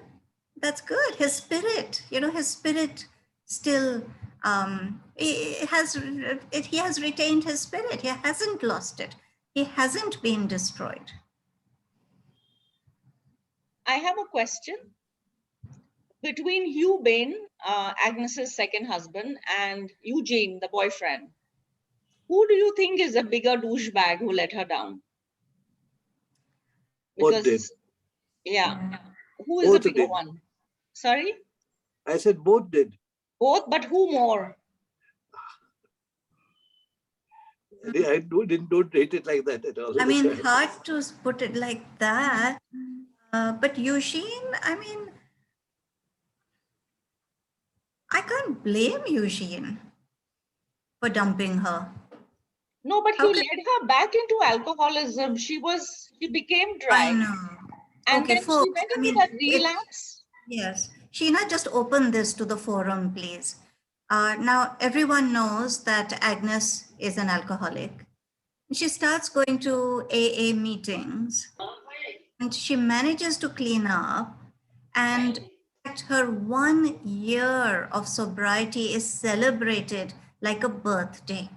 that's good. His spirit, you know, his spirit still, he has retained his spirit. He hasn't lost it. He hasn't been destroyed. I have a question. Between Hugh Bain, Agnes's second husband, and Eugene, the boyfriend, who do you think is a bigger douchebag who let her down? Because, both did. Yeah. Who is Both the bigger did. one? Sorry? I said both did. Both, but who more? I don't rate it like that at all. I mean, hard to put it like that. But Eugene, I mean, I can't blame Eugene for dumping her. No, but he led her back into alcoholism. She became dry. I know. And Okay, then folks, she went I into mean, that relapse. Yes. Sheena, just open this to the forum, please. Now, everyone knows that Agnes is an alcoholic. She starts going to AA meetings and she manages to clean up, and her 1 year of sobriety is celebrated like a birthday.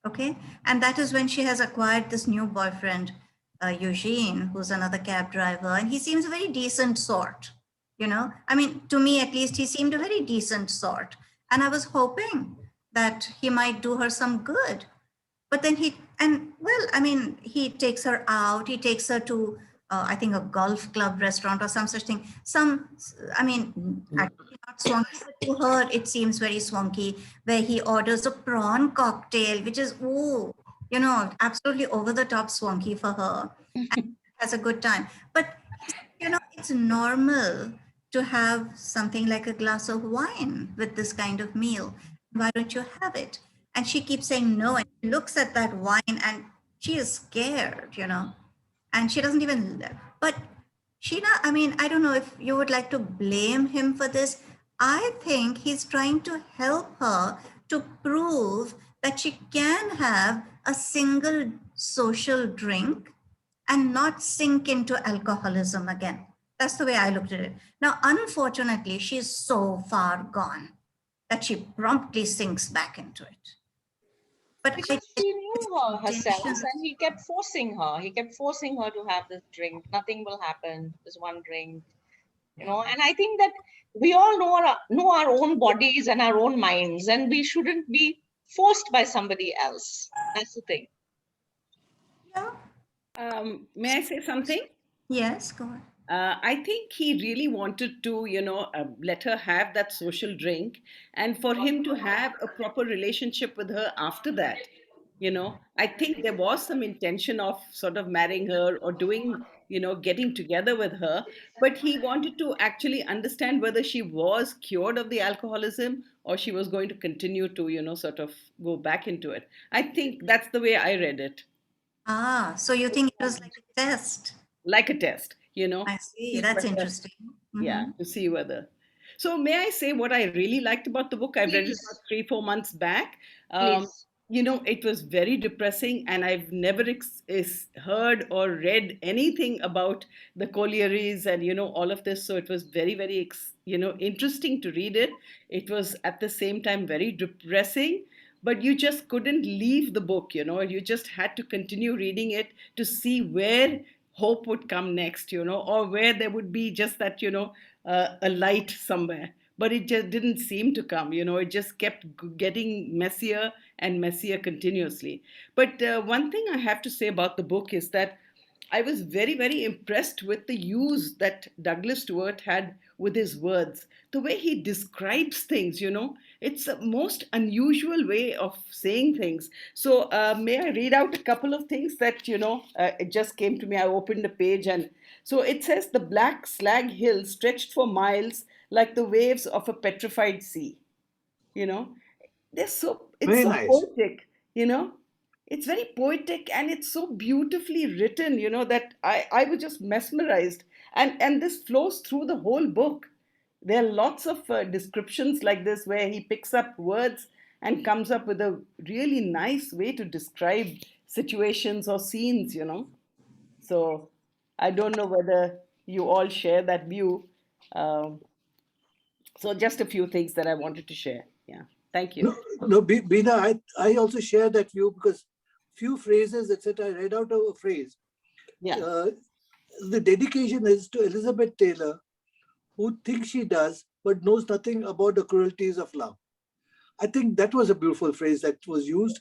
Okay. And that is when she has acquired this new boyfriend. Eugene, who's another cab driver, and he seems a very decent sort. I mean, to me at least, he seemed a very decent sort. And I was hoping that he might do her some good. But then he takes her out, he takes her to, I think, a golf club restaurant or some such thing. Actually not swanky, but to her, it seems very swanky, where he orders a prawn cocktail, which is, absolutely over the top swanky for her. And has a good time. But, it's normal to have something like a glass of wine with this kind of meal. Why don't you have it? And she keeps saying no, and she looks at that wine and she is scared, and she doesn't even, but Sheena, I don't know if you would like to blame him for this. I think he's trying to help her to prove that she can have a single social drink and not sink into alcoholism again. That's the way I looked at it. Now, unfortunately, she's so far gone that she promptly sinks back into it. But because she knew her herself, and he kept forcing her. He kept forcing her to have this drink. Nothing will happen. This one drink, And I think that we all know our own bodies and our own minds, and we shouldn't be forced by somebody else. That's the thing. Yeah. May I say something? Yes, go on. I think he really wanted to, let her have that social drink, and for him to have a proper relationship with her after that. I think there was some intention of sort of marrying her or doing, getting together with her, but he wanted to actually understand whether she was cured of the alcoholism or she was going to continue to, sort of go back into it. I think that's the way I read it. Ah, so you think it was like a test? Like a test, I see. That's interesting. Yeah, to see whether. So may I say what I really liked about the book? I've read it about 3-4 months back. Please. It was very depressing, and I've never heard or read anything about the collieries and all of this. So it was very, very interesting to read it. It was at the same time very depressing, but you just couldn't leave the book. You just had to continue reading it to see where hope would come next, or where there would be just that, a light somewhere. But it just didn't seem to come, it just kept getting messier and messier continuously. But one thing I have to say about the book is that I was very, very impressed with the use that Douglas Stuart had with his words. The way he describes things, it's a most unusual way of saying things. So may I read out a couple of things that, it just came to me. I opened the page, and so it says, the black slag hills stretched for miles like the waves of a petrified sea. It's so Very nice. poetic, It's very poetic, and it's so beautifully written, that I was just mesmerized. And this flows through the whole book. There are lots of descriptions like this where he picks up words and comes up with a really nice way to describe situations or scenes, So I don't know whether you all share that view. So just a few things that I wanted to share. Yeah. Thank you. No, Beena, I also share that view, because few phrases, etc. I read out a phrase. Yeah. The dedication is to Elizabeth Taylor, who thinks she does, but knows nothing about the cruelties of love. I think that was a beautiful phrase that was used.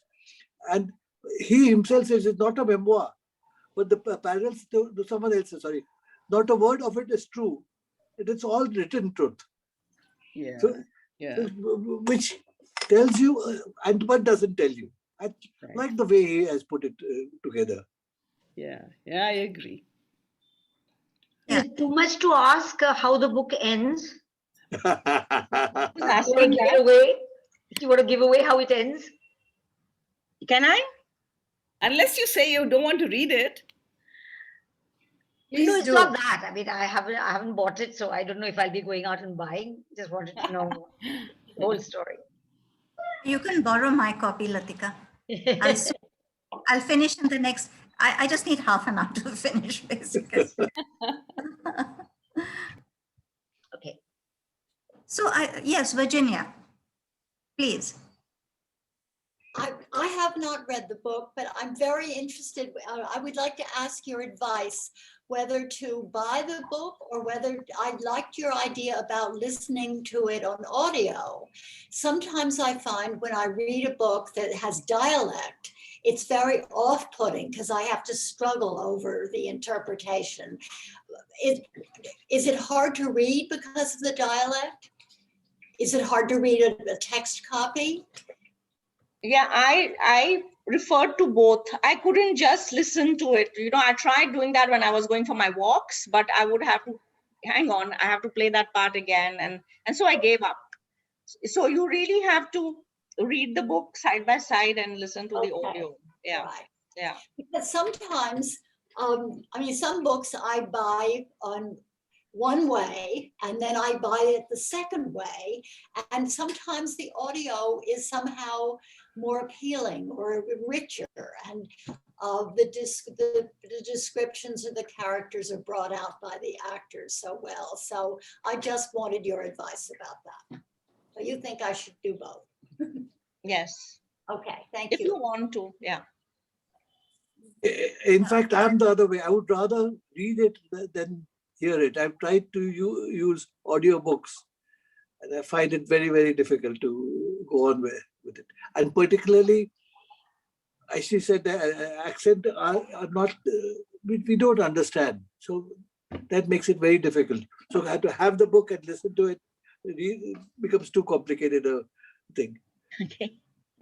And he himself says it's not a memoir, but the parallels to someone else, sorry. Not a word of it is true. It is all written truth. Yeah. So, which tells you, and but doesn't tell you. I like the way he has put it together. Yeah, I agree. Is it too much to ask how the book ends? Do you want to give away how it ends? Can I? Unless you say you don't want to read it. No, it's not that. I mean, I haven't bought it, so I don't know if I'll be going out and buying. Just wanted to know the whole story. You can borrow my copy, Latika. I'll finish in the next. I just need half an hour to finish, basically. Okay. So yes, Virginia, please. I have not read the book, but I'm very interested. I would like to ask your advice whether to buy the book or whether I liked your idea about listening to it on audio. Sometimes I find when I read a book that has dialect, it's very off-putting because I have to struggle over the interpretation. Is it hard to read because of the dialect? Is it hard to read a text copy? Yeah, I referred to both. I couldn't just listen to it. You know, I tried doing that when I was going for my walks, but I would have to, hang on, I have to play that part again. And so I gave up. So you really have to read the book side by side and listen to the audio. Yeah, right. Yeah. Because sometimes, I mean, some books I buy on one way and then I buy it the second way. And sometimes the audio is somehow more appealing or richer. And the descriptions of the characters are brought out by the actors so well. So I just wanted your advice about that. So you think I should do both? Yes. Okay, thank If you. you want to, yeah. In fact, I'm the other way. I would rather read it than hear it. I've tried to use audiobooks, and I find it very, very difficult to go on with it. And particularly, as she said, the accent are not, we don't understand. So that makes it very difficult. So I have to have the book and listen to it. It becomes too complicated a thing. Okay.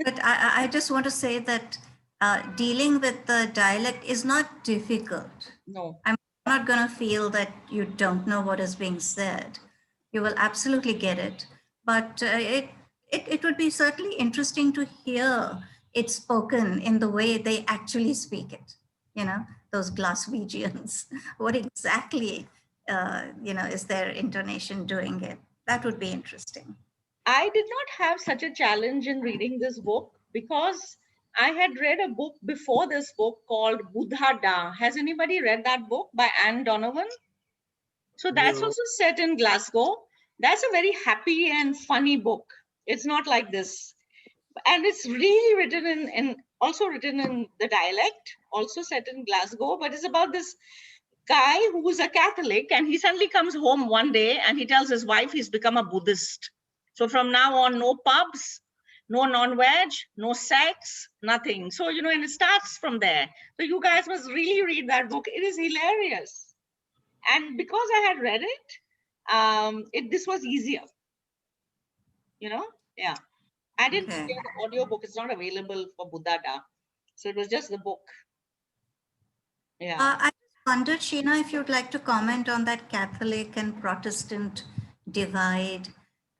But I just want to say that dealing with the dialect is not difficult. No. I'm not going to feel that you don't know what is being said. You will absolutely get it. But it would be certainly interesting to hear it spoken in the way they actually speak it. You know, those Glaswegians. What exactly, is their intonation doing it? That would be interesting. I did not have such a challenge in reading this book because I had read a book before this book called Buddha Da. Has anybody read that book by Anne Donovan? So that's No. also set in Glasgow. That's a very happy and funny book. It's not like this. And it's really written also written in the dialect, also set in Glasgow, but it's about this guy who's a Catholic and he suddenly comes home one day and he tells his wife he's become a Buddhist. So from now on, no pubs, no non-veg, no sex, nothing. So, and it starts from there. So you guys must really read that book. It is hilarious. And because I had read it, this was easier. Yeah. I didn't hear the audio book. It's not available for Buddha Da. So it was just the book. Yeah. I just wondered, Sheena, if you'd like to comment on that Catholic and Protestant divide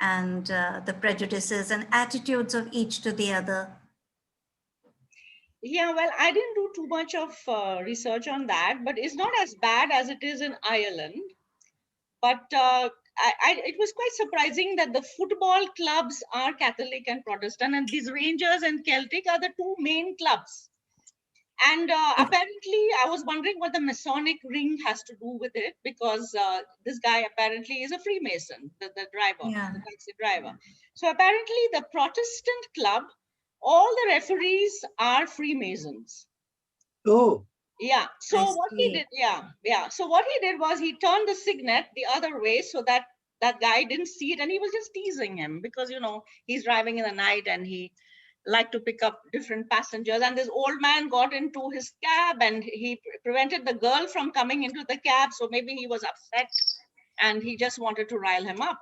and the prejudices and attitudes of each to the other. Yeah, well, I didn't do too much of research on that, but it's not as bad as it is in Ireland. But it was quite surprising that the football clubs are Catholic and Protestant, and these Rangers and Celtic are the two main clubs. And apparently, I was wondering what the Masonic ring has to do with it, because this guy apparently is a Freemason, the driver, the taxi driver. So apparently, the Protestant club, all the referees are Freemasons. Oh. Yeah. So what he did, So what he did was he turned the signet the other way so that that guy didn't see it, and he was just teasing him because he's driving in the night and he liked to pick up different passengers. And this old man got into his cab and he prevented the girl from coming into the cab. So maybe he was upset and he just wanted to rile him up.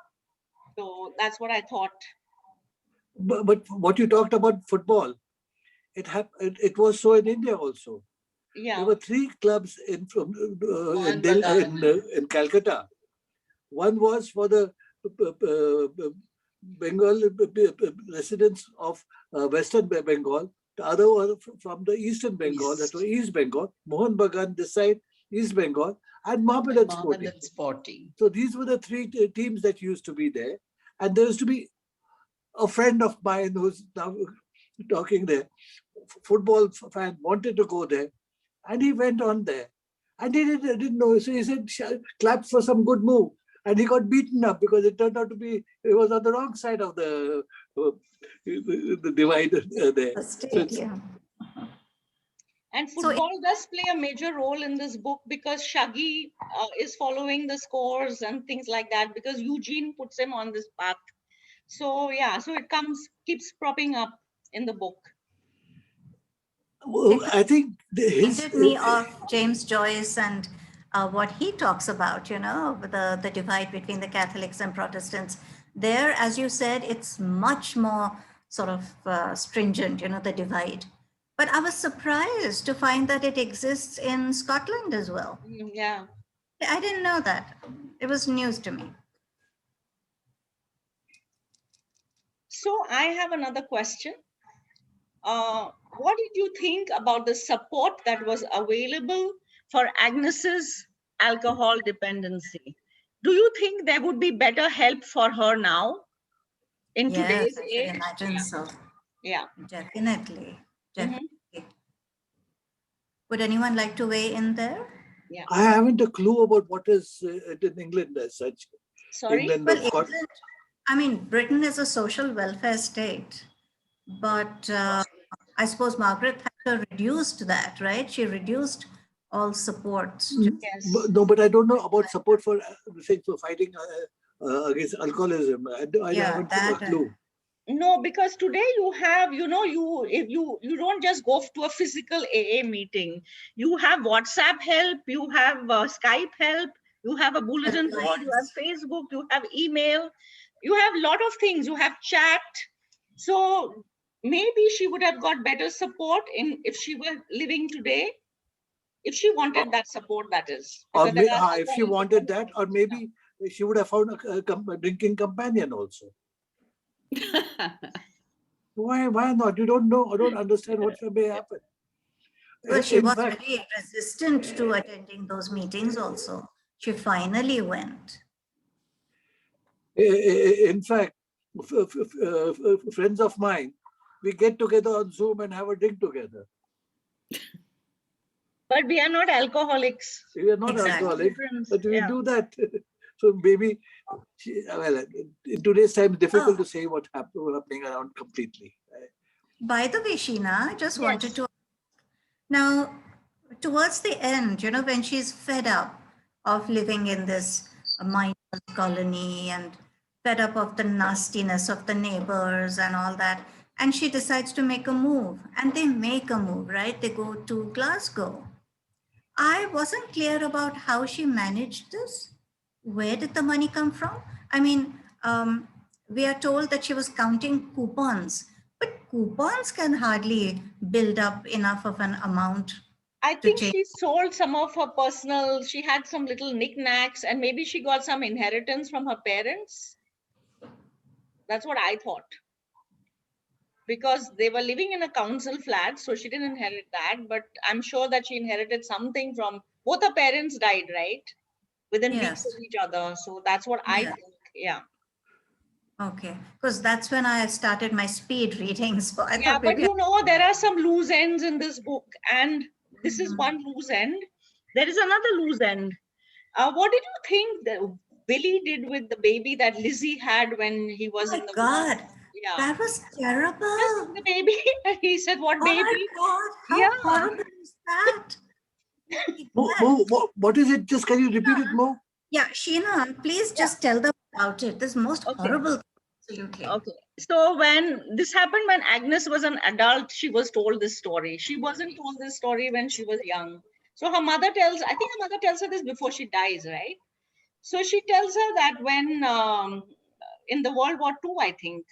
So that's what I thought. But what you talked about football, it was so in India also. Yeah. There were 3 clubs in Calcutta. One was for the Bengal residents of Western Bengal. The other was from the Eastern Bengal, that was East Bengal, Mohun Bagan, this side, East Bengal, and Mohammedan Sporting. So these were the 3 teams that used to be there. And there used to be a friend of mine who's now talking there, football fan, wanted to go there. And he went on there. And he didn't know. So he said, clap for some good move. And he got beaten up because it turned out to be, it was on the wrong side of the divider there. The stadium. And football does play a major role in this book because Shuggie is following the scores and things like that because Eugene puts him on this path. So yeah, so it keeps propping up in the book. Well, I think reminded me of James Joyce and what he talks about, you know, the divide between the Catholics and Protestants. There, as you said, it's much more sort of stringent, you know, the divide. But I was surprised to find that it exists in Scotland as well. Yeah. I didn't know that. It was news to me. So I have another question. What did you think about the support that was available for Agnes's alcohol dependency? Do you think there would be better help for her now in today's age? I imagine so. Yeah. Definitely. Definitely. Would anyone like to weigh in there? Yeah. I haven't a clue about what is in England as such. Sorry? England, I mean, Britain is a social welfare state, but I suppose Margaret Thatcher reduced that, right? She reduced all support. No, but I don't know about support for fighting against alcoholism. I haven't a clue. No, because today you have, you know, you don't just go to a physical AA meeting. You have WhatsApp help, you have Skype help, you have a bulletin board, you have Facebook, you have email, you have a lot of things, you have chat. So maybe she would have got better support if she were living today, if she wanted that support, that is. Or if she wanted that, or maybe she would have found a drinking companion also. Why not? You don't know. I don't understand what may happen. Well, she was very resistant to attending those meetings also. She finally went. In fact, friends of mine, we get together on Zoom and have a drink together. But we are not alcoholics. We are not alcoholics, but we do that. So maybe, well, in today's time, it's difficult to say what's happening around completely. By the way, Sheena, I just wanted to, now, towards the end, you know, when she's fed up of living in this miners' colony and fed up of the nastiness of the neighbors and all that, and she decides to make a move, and they make a move, right? They go to Glasgow. I wasn't clear about how she managed this. Where did the money come from? I mean, we are told that she was counting coupons, but coupons can hardly build up enough of an amount. I think she sold some of her personal, she had some little knickknacks and maybe she got some inheritance from her parents. That's what I thought. Because they were living in a council flat, so she didn't inherit that, but I'm sure that she inherited something from, both her parents died, right? Within weeks of each other. So that's what I think. Yeah. Okay. Because that's when I started my speed reading. So I thought but you know, there are some loose ends in this book, and this is one loose end. There is another loose end. What did you think that Billy did with the baby that Lizzie had when he was in the God. war? Yeah. That was terrible. The baby. He said, "What baby?" Oh my God. How horrible is that? Mo, what is it? Just can you repeat it, Mo? Yeah, Sheena, please just tell them about it. This most horrible. Absolutely. Okay. So when this happened, when Agnes was an adult, she was told this story. She wasn't told this story when she was young. So her mother tells, I think her mother tells her this before she dies, right? So she tells her that when in the World War II, I think,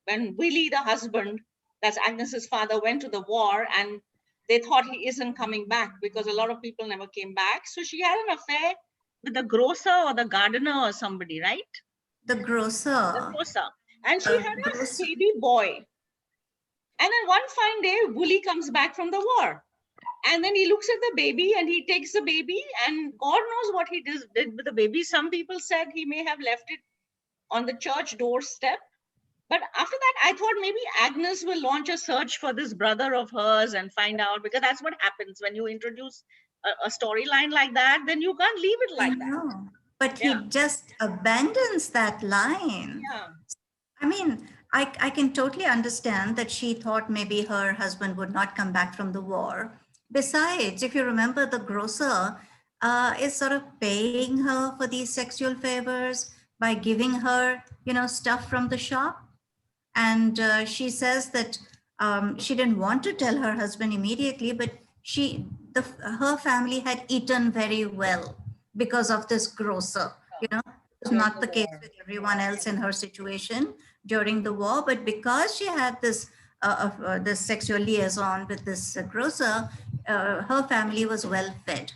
when Willie, the husband, that's Agnes's father, went to the war and they thought he isn't coming back because a lot of people never came back. So she had an affair with the grocer or the gardener or somebody, right? The grocer. The grocer. And she had a baby boy. And then one fine day, Willie comes back from the war. And then he looks at the baby and he takes the baby and God knows what he did with the baby. Some people said he may have left it on the church doorstep. But after that, I thought maybe Agnes will launch a search for this brother of hers and find out, because that's what happens when you introduce a storyline like that, then you can't leave it like that. but he just abandons that line. Yeah. I mean, I can totally understand that she thought maybe her husband would not come back from the war. Besides, if you remember, the grocer is sort of paying her for these sexual favors by giving her, stuff from the shop. And she says that she didn't want to tell her husband immediately, but her family had eaten very well because of this grocer. It was not the case with everyone else in her situation during the war, but because she had this this sexual liaison with this grocer, her family was well fed.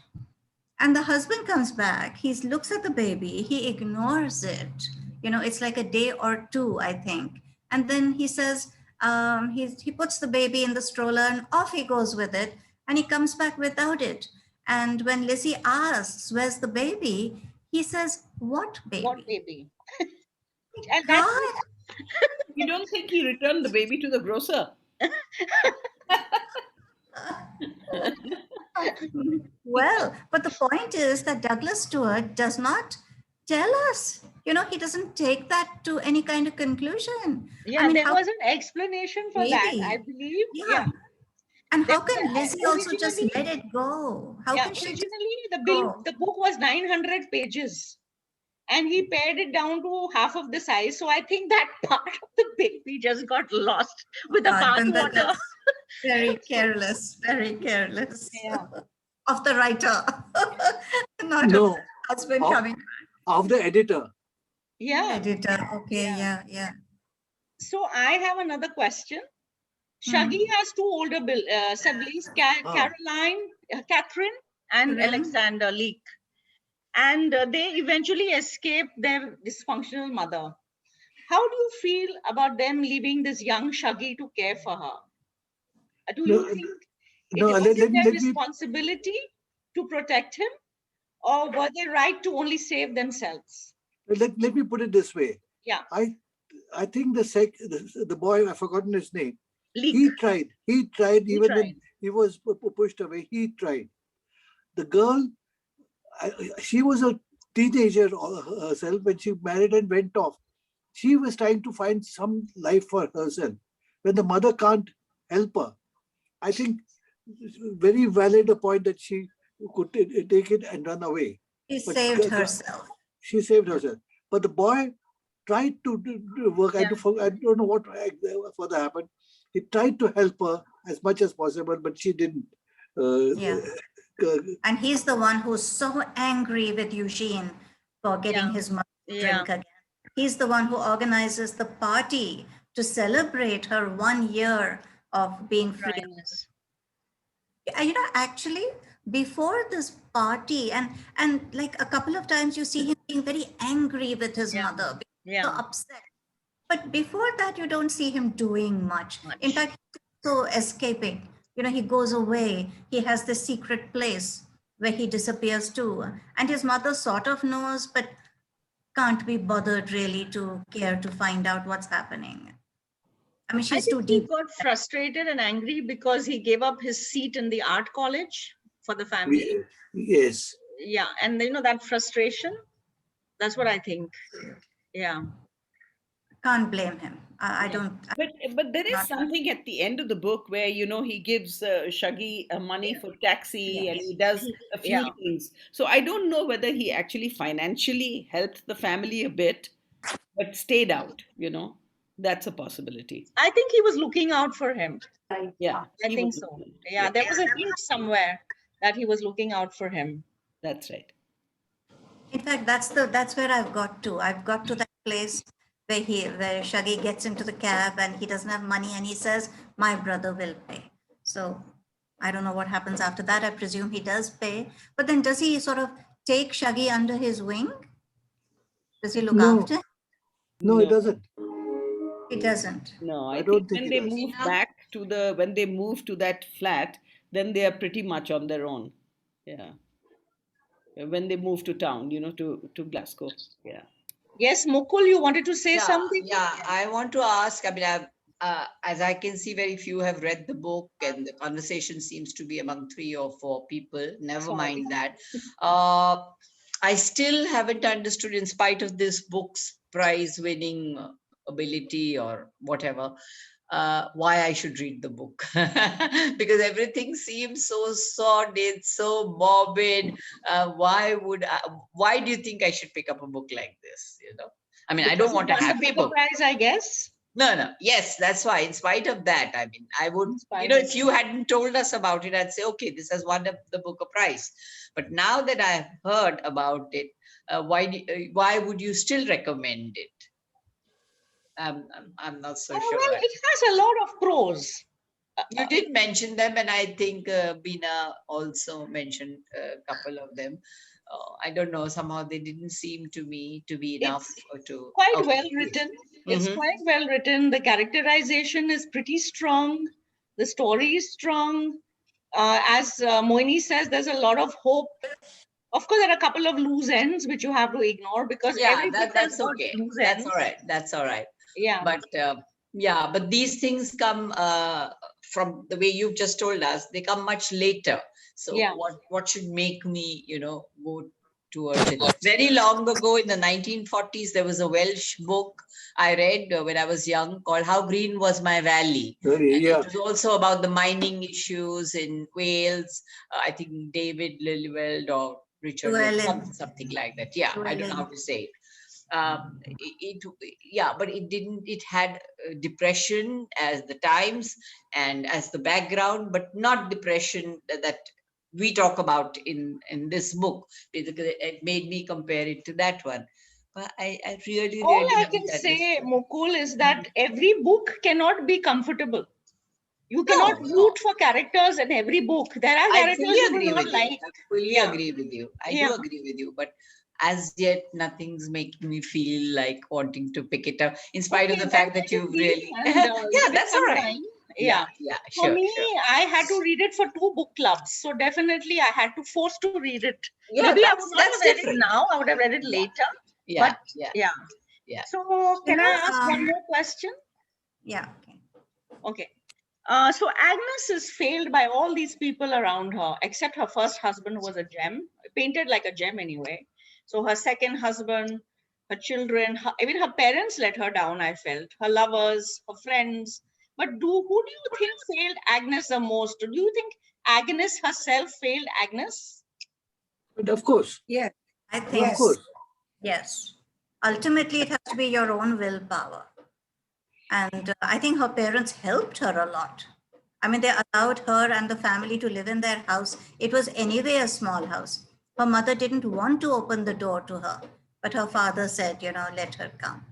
And the husband comes back, he looks at the baby, he ignores it. It's like a day or two, I think. And then he says, he puts the baby in the stroller and off he goes with it. And he comes back without it. And when Lizzie asks, where's the baby? He says, what baby? What baby? And that's You don't think he returned the baby to the grocer? Well, but the point is that Douglas Stuart does not tell us. He doesn't take that to any kind of conclusion. Yeah, there was an explanation for that, I believe. Yeah. And how can Lizzie also just let it go? How can she originally the book was 900 pages and he pared it down to half of the size. So I think that part of the baby just got lost with the bathwater. Very careless of the writer. Not of the husband coming back. Of the editor. Yeah. Editor. Okay. Yeah. So I have another question. Shuggie has two older siblings, Caroline, Catherine, and Alexander Leake. And they eventually escape their dysfunctional mother. How do you feel about them leaving this young Shuggie to care for her? Do you think was it their responsibility to protect him? Or were they right to only save themselves? Let me put it this way. Yeah. I think the boy, I've forgotten his name. Leak. He tried even when he was pushed away. He tried. The girl, she was a teenager herself when she married and went off. She was trying to find some life for herself. When the mother can't help her, I think very valid a point that she could take it and run away. She saved herself. She saved herself. But the boy tried to work. I don't know what further happened. He tried to help her as much as possible, but she didn't. And he's the one who's so angry with Eugene for getting his mother to drink again. He's the one who organizes the party to celebrate her 1 year of being free. Actually, before this party, and like a couple of times you see him being very angry with his mother, so upset. But before that, you don't see him doing much. In fact, he's so escaping. He goes away. He has this secret place where he disappears to. And his mother sort of knows, but can't be bothered really to care to find out what's happening. I mean, she's too deep. He got frustrated and angry because he gave up his seat in the art college for the family. Yes. Yeah, and that frustration, that's what I think. Yeah. Can't blame him. I don't. But there is something at the end of the book where he gives Shuggie money for taxi and he does a few things. So I don't know whether he actually financially helped the family a bit, but stayed out. That's a possibility. I think he was looking out for him. Yeah, I think so. Yeah, there was a hint somewhere that he was looking out for him. That's right. In fact, that's where I've got to. I've got to that place where Shuggie gets into the cab and he doesn't have money and he says, my brother will pay. So I don't know what happens after that. I presume he does pay. But then does he sort of take Shuggie under his wing? Does he look after him? No, he doesn't. He doesn't. No, I think when they move back when they move to that flat, then they are pretty much on their own. Yeah. When they move to town, to Glasgow. Yeah. Yes, Mukul, you wanted to say something? Yeah, I want to ask, I mean, as I can see, very few have read the book and the conversation seems to be among 3 or 4 people. Never mind that. I still haven't understood, in spite of this book's prize-winning ability or whatever, why I should read the book. Because everything seems so sordid, so morbid. Why do you think I should pick up a book like this? You know, I mean, I don't want a happy book. Prize, I guess. No. Yes, that's why. In spite of that, I mean, I would, if you hadn't told us about it, I'd say, okay, this has won the Booker Prize. But now that I've heard about it, why would you still recommend it? I'm not so sure. Well, it has a lot of pros. You did mention them, and I think Bina also mentioned a couple of them. I don't know, somehow they didn't seem to me to be enough to... Quite well written. It's quite well written. The characterization is pretty strong. The story is strong. As Mohini says, there's a lot of hope. Of course, there are a couple of loose ends which you have to ignore, because that's okay. That's all right. That's all right. Yeah. But but these things come from the way you've just told us. They come much later. So what should make me, go towards it? Very long ago in the 1940s, there was a Welsh book I read when I was young called How Green Was My Valley. It was also about the mining issues in Wales. I think David Lillyweld or Richard, something like that. Yeah, I don't know how to say it. But it had depression as the times and as the background, but not depression that we talk about in this book. It made me compare it to that one. But I really all I can say, Mukul, is that every book cannot be comfortable. You cannot root for characters in every book. There are characters you will not like. I fully agree with you. I do agree with you, but as yet nothing's making me feel like wanting to pick it up, in spite of the fact that you've really... that's all right. Yeah, sure. For me, I had to read it for 2 book clubs. So definitely I had to force to read it. Maybe I would not have read it now. I would have read it later. Yeah. So can I ask one more question? Yeah. Okay. So Agnes is failed by all these people around her, except her first husband, who was a gem, painted like a gem anyway. So her second husband, her children, even her parents let her down, I felt. Her lovers, her friends. But who do you think failed Agnes the most? Do you think Agnes herself failed Agnes? But of course. Yeah. I think of course. Yes. Ultimately, it has to be your own willpower. And I think her parents helped her a lot. I mean, they allowed her and the family to live in their house. It was anyway a small house. Her mother didn't want to open the door to her, but her father said, let her come.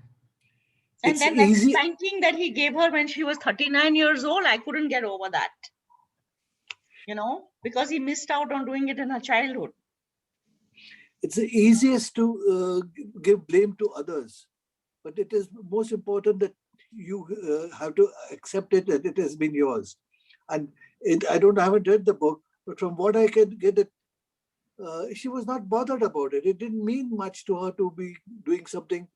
And then that spanking that he gave her when she was 39 years old, I couldn't get over that. Because he missed out on doing it in her childhood. It's the easiest to give blame to others, but it is most important that you have to accept it, that it has been yours. And I haven't read the book, but from what I can get it, she was not bothered about it. It didn't mean much to her to be doing something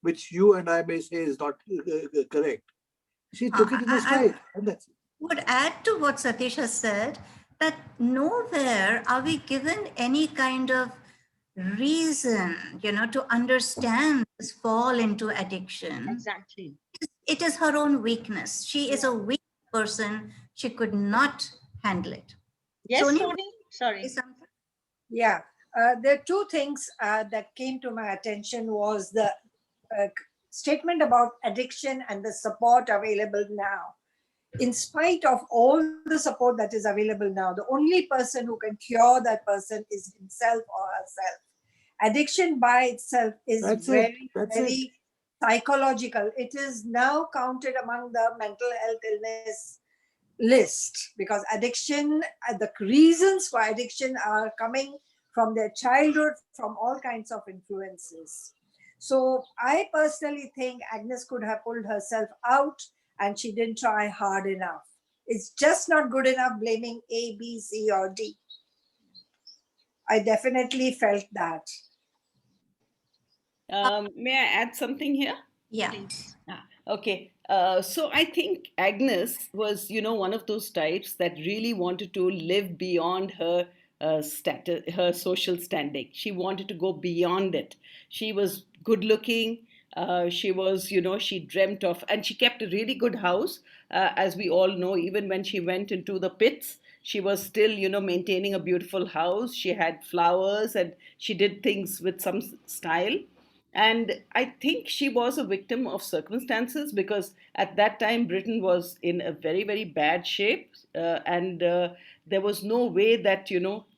which you and I may say is not correct. She took it in a stride. I would add to what Satish has said, that nowhere are we given any kind of reason, to understand this fall into addiction. Exactly. It is her own weakness. She is a weak person. She could not handle it. Yes, Tony? Sorry. Yeah. There are 2 things that came to my attention. Was the statement about addiction and the support available now. In spite of all the support that is available now, the only person who can cure that person is himself or herself. Addiction by itself is very psychological. It is now counted among the mental health illness list, because addiction, the reasons for addiction are coming from their childhood, from all kinds of influences. So I personally think Agnes could have pulled herself out, and she didn't try hard enough. It's just not good enough blaming A, B, C, or D. I definitely felt that. May I add something here? Yeah. Okay. So I think Agnes was, one of those types that really wanted to live beyond her status, her social standing. She wanted to go beyond it. She was good looking. She was, she dreamt of, and she kept a really good house, as we all know. Even when she went into the pits, she was still, maintaining a beautiful house. She had flowers and she did things with some style. And I think she was a victim of circumstances, because at that time Britain was in a very, very bad shape. And there was no way that,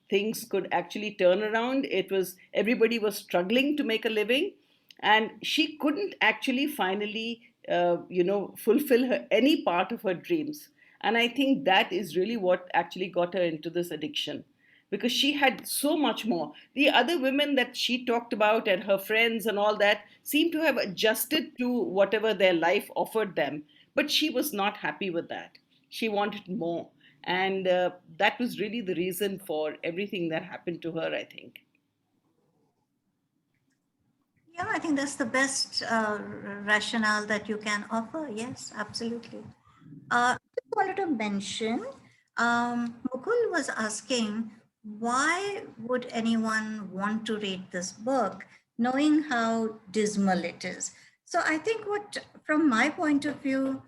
things could actually turn around. It was, everybody was struggling to make a living. And she couldn't actually finally, fulfill any part of her dreams. And I think that is really what actually got her into this addiction, because she had so much more. The other women that she talked about and her friends and all that seemed to have adjusted to whatever their life offered them, but she was not happy with that. She wanted more. And that was really the reason for everything that happened to her, I think. Yeah, I think that's the best rationale that you can offer. Yes, absolutely. I just wanted to mention, Mukul was asking, why would anyone want to read this book, knowing how dismal it is? So I think from my point of view,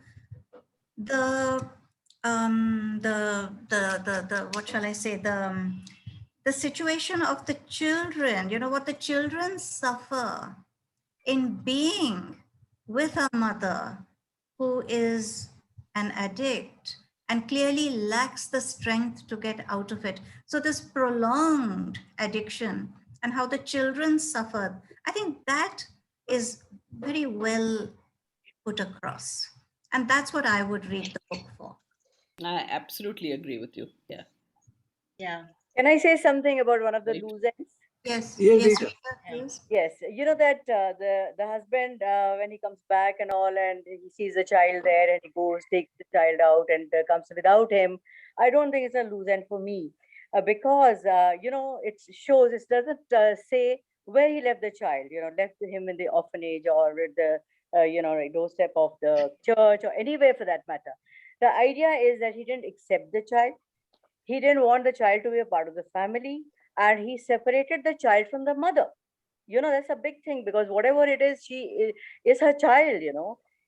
the what shall I say, the situation of the children, what the children suffer in being with a mother who is an addict and clearly lacks the strength to get out of it. So this prolonged addiction and how the children suffer, I think that is very well put across. And that's what I would read the book for. I absolutely agree with you. Yeah. Yeah. Can I say something about one of the loose ends? Yes. Yes. Yes. You know that the husband, when he comes back and all, and he sees the child there, and he goes, takes the child out, and comes without him. I don't think it's a loose end for me, because it shows. It doesn't say where he left the child. Left him in the orphanage or with the doorstep of the church or anywhere for that matter. The idea is that he didn't accept the child. He didn't want the child to be a part of the family, and he separated the child from the mother. That's a big thing, because whatever it is, she is her child,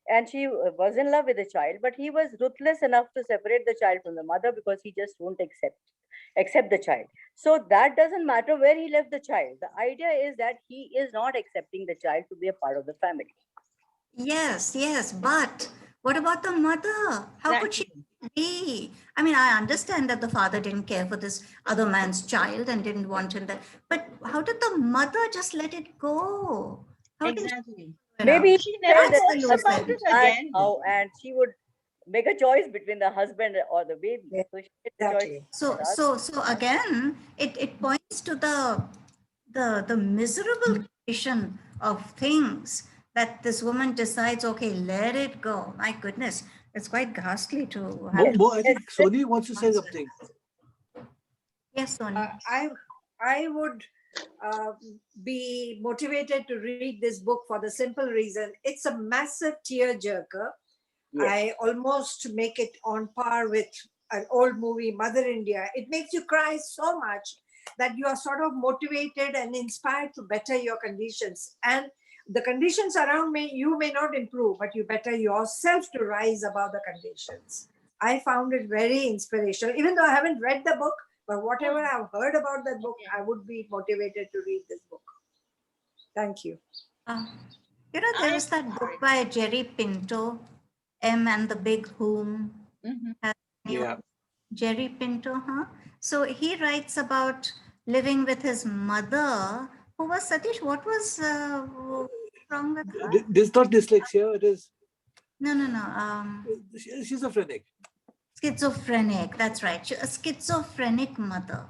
and she was in love with the child, but he was ruthless enough to separate the child from the mother because he just won't accept the child. So that doesn't matter where he left the child. The idea is that he is not accepting the child to be a part of the family. Yes, but what about the mother? How could she be? I mean, I understand that the father didn't care for this other man's child and didn't want him there, but how did the mother just let it go? Exactly. Maybe she never talks talks about it again. And she would make a choice between the husband or the baby. So she made a choice. So again, it points to the miserable condition of things that this woman decides, okay, let it go. My goodness, it's quite ghastly to have. I think Soni wants to say something. Yes, Soni. I would be motivated to read this book for the simple reason it's a massive tearjerker. Yes. I almost make it on par with an old movie, Mother India. It makes you cry so much that you are sort of motivated and inspired to better your conditions. And the conditions around you may not improve, but you better yourself to rise above the conditions. I found it very inspirational, even though I haven't read the book, but whatever I've heard about that book, I would be motivated to read this book. Thank you. There is that book by Jerry Pinto, M and the Big Whom. Yeah. Jerry Pinto, huh? So he writes about living with his mother, who was, Satish, what was wrong with her? This is not dyslexia, it is... No. Schizophrenic. Schizophrenic, that's right. A schizophrenic mother.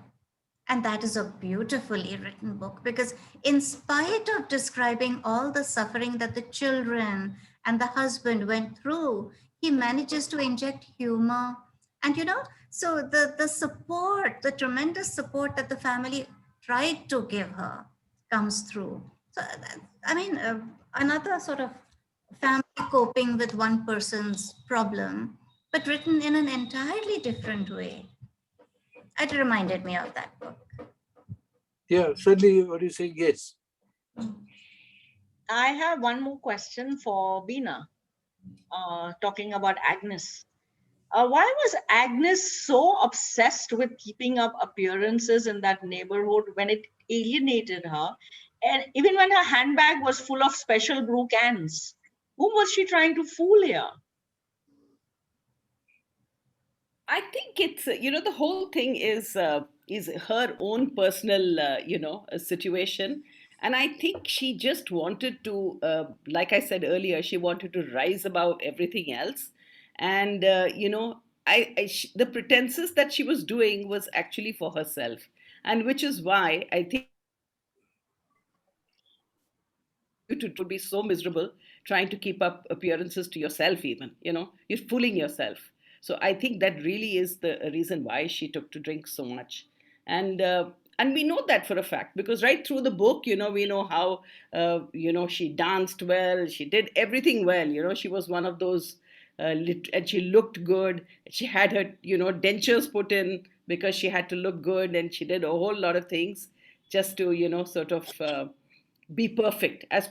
And that is a beautifully written book, because in spite of describing all the suffering that the children and the husband went through, he manages to inject humor. And, so the support, the tremendous support that the family tried to give her comes through. So, I mean, another sort of family coping with one person's problem, but written in an entirely different way. It reminded me of that book. Yeah, certainly what you're saying, yes. I have one more question for Beena, talking about Agnes. Why was Agnes so obsessed with keeping up appearances in that neighborhood when it alienated her? And even when her handbag was full of special brew cans, whom was she trying to fool here? I think it's the whole thing is her own personal situation, and I think she just wanted to, like I said earlier, she wanted to rise above everything else, and the pretenses that she was doing was actually for herself, and which is why I think to be so miserable trying to keep up appearances to yourself. Even you're fooling yourself. So I think that really is the reason why she took to drink so much. And we know that for a fact, because right through the book, we know how she danced well, she did everything well. She was one of those and she looked good. She had her dentures put in because she had to look good, and she did a whole lot of things just to sort of be perfect as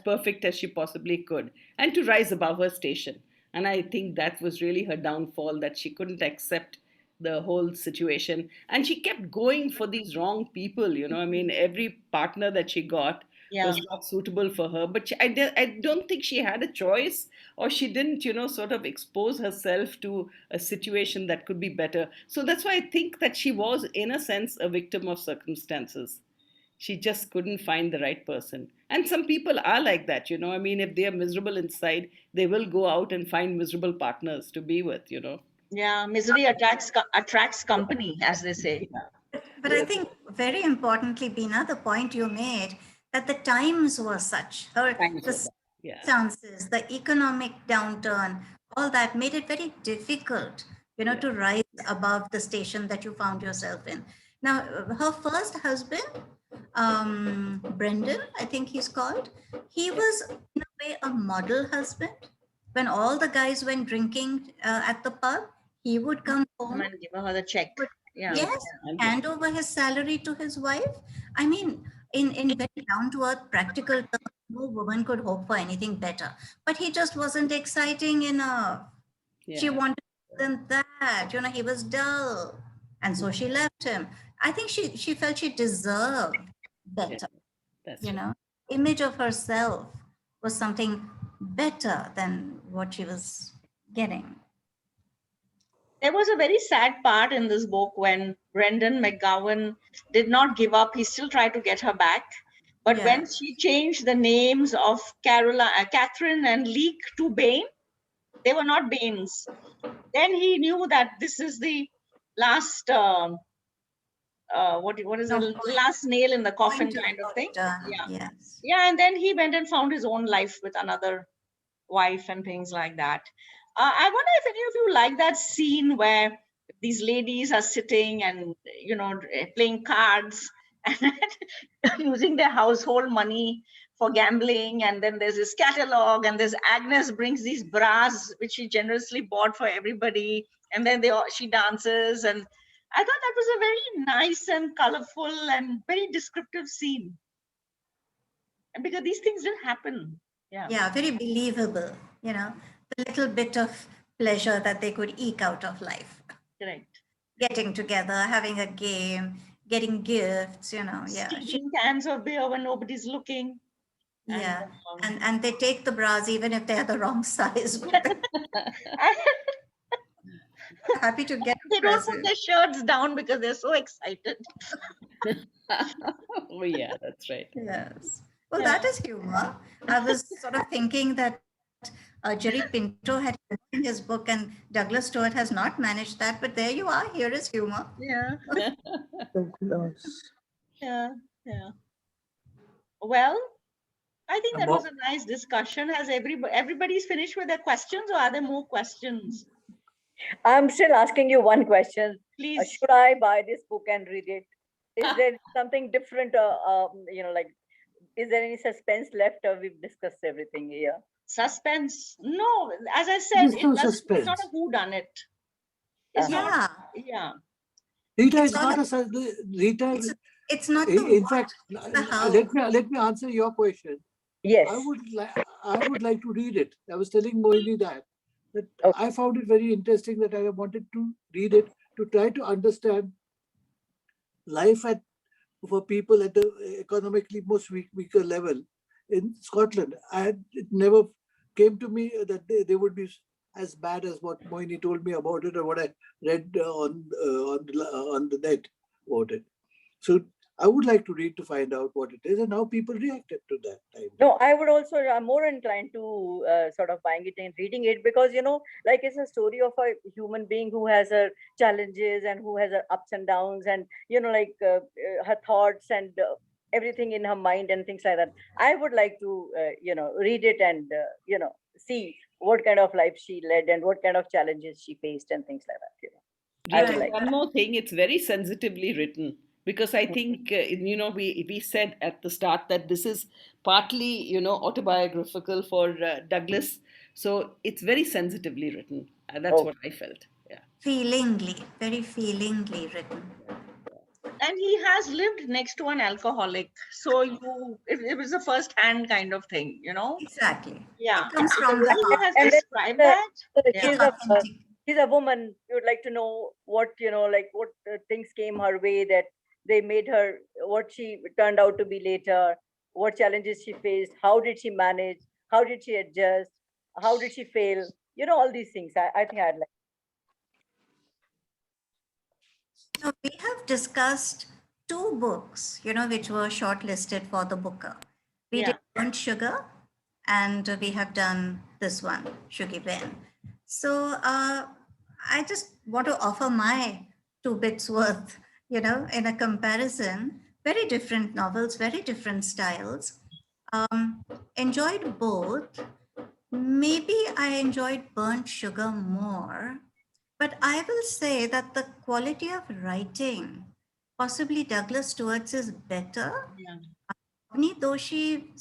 she possibly could, and to rise above her station. And I think that was really her downfall, that she couldn't accept the whole situation. And she kept going for these wrong people, I mean, every partner that she got was not suitable for her. But I don't think she had a choice, or she didn't, sort of expose herself to a situation that could be better. So that's why I think that she was, in a sense, a victim of circumstances. She just couldn't find the right person. And some people are like that, I mean, if they are miserable inside, they will go out and find miserable partners to be with. Yeah, misery attracts company, as they say. But I think very importantly, Beena, the point you made, that the times were such, the circumstances, the economic downturn, all that made it very difficult, to rise above the station that you found yourself in. Now, her first husband, Brendan, I think he's called, he was in a way a model husband. When all the guys went drinking at the pub, he would come home and give her the check. Yes, hand over his salary to his wife. I mean, in very down to earth, practical terms, no woman could hope for anything better. But he just wasn't exciting enough. She wanted than that. He was dull, and so she left him. I think she felt she deserved better. Image of herself was something better than what she was getting. There was a very sad part in this book when Brendan McGowan did not give up. He still tried to get her back. But when she changed the names of Catherine and Leek to Bain, they were not Bains. Then he knew that this is the last, what is the last nail in the coffin kind of thing. Yeah, and then he went and found his own life with another wife and things like that. I wonder if any of you like that scene where these ladies are sitting and, playing cards and using their household money for gambling. And then there's this catalog, and there's Agnes brings these bras, which she generously bought for everybody. And then she dances. And I thought that was a very nice and colorful and very descriptive scene. And because these things didn't happen. Yeah, very believable, the little bit of pleasure that they could eke out of life. Correct. Getting together, having a game, getting gifts, Stealing cans of beer when nobody's looking. And they take the bras even if they're the wrong size. Happy to get They don't put their shirts down because they're so excited. Oh yeah, that's right. Yes. Well, that is humor. I was sort of thinking that Jerry Pinto had in his book, and Douglas Stuart has not managed that, but there you are. Here is humor. Yeah. Yeah. Well, I think that was a nice discussion. Has everybody's finished with their questions, or are there more questions? I'm still asking you one question. Please. Should I buy this book and read it? Is there something different? Is there any suspense left, or we've discussed everything here? Suspense? No, as I said, it's not a whodunit. It's not. Yeah. Rita It's is all not a Rita. It's not the In what, fact, the how. let me answer your question. Yes. I would like to read it. I was telling Mohini that I found it very interesting that I wanted to read it to try to understand life for people at the economically most weaker level in Scotland. And it never came to me that they would be as bad as what Mohini told me about it or what I read on the net about it. So I would like to read to find out what it is and how people reacted to that time. No, I would also, I'm more inclined to sort of buying it and reading it because, you know, like it's a story of a human being who has her challenges and who has her ups and downs and, you know, like her thoughts and everything in her mind and things like that. I would like to, you know, read it and, you know, see what kind of life she led and what kind of challenges she faced and things like that. You know, I would like one that. more thing, it's very sensitively written because I think, you know, we said at the start that this is partly, you know, autobiographical for Douglas. So it's very sensitively written. That's what I felt. Yeah. Feelingly, very feelingly written. And he has lived next to an alcoholic. So it was a first-hand kind of thing, you know? Exactly. Yeah. It comes from The the way he heart. has described that. She's a woman. You would like to know what, you know, like what things came her way that they made her, what she turned out to be later, what challenges she faced, how did she manage, how did she adjust, how did she fail, you know, all these things. I think I'd like. So we have discussed 2 books, you know, which were shortlisted for the Booker. We did Burnt Sugar, and we have done this one, Shuggie Bain. So I just want to offer my 2 bits worth, you know, in a comparison. Very different novels, very different styles. Enjoyed both. Maybe I enjoyed Burnt Sugar more. But I will say that the quality of writing, possibly Douglas Stuart's, is better. Avni Doshi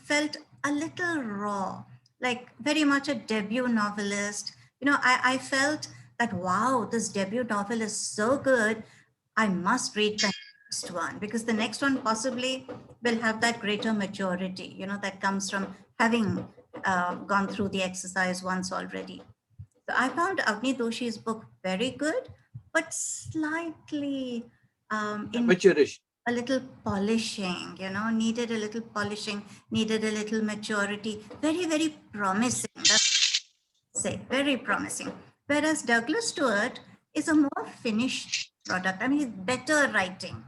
felt a little raw, like very much a debut novelist. You know, I felt that, wow, this debut novel is so good. I must read the next one because the next one possibly will have that greater maturity, you know, that comes from having gone through the exercise once already. So I found Avni Doshi's book very good, but slightly Amateurish. a little polishing, you know, needed a little polishing, needed a little maturity. Very, very promising. That's say, very promising. Whereas Douglas Stuart is a more finished product. I mean, better writing.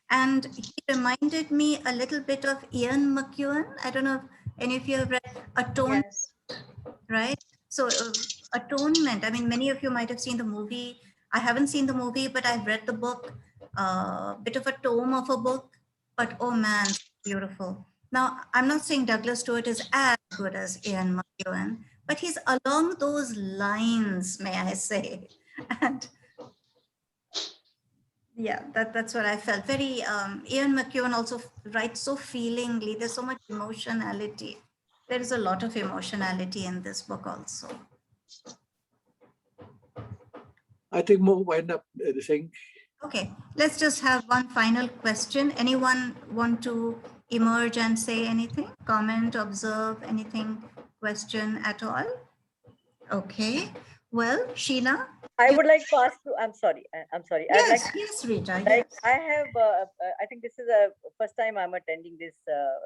And he reminded me a little bit of Ian McEwan. I don't know if any of you have read Atonement, right? So Atonement, I mean, many of you might have seen the movie. I haven't seen the movie, but I've read the book, bit of a tome of a book, but oh man, beautiful. Now, I'm not saying Douglas Stuart is as good as Ian McEwan, but he's along those lines, may I say. And yeah, that's what I felt. Very, Ian McEwan also writes so feelingly. There's so much emotionality. There is a lot of emotionality in this book also. I think more wind up saying. Okay, let's just have one final question. Anyone want to emerge and say anything? Comment, observe, anything, question at all? Okay, well, Sheila? I would like to ask you, I'm sorry. Yes, I'd like, yes, Rita, like, yes. I have, I think this is a first time I'm attending this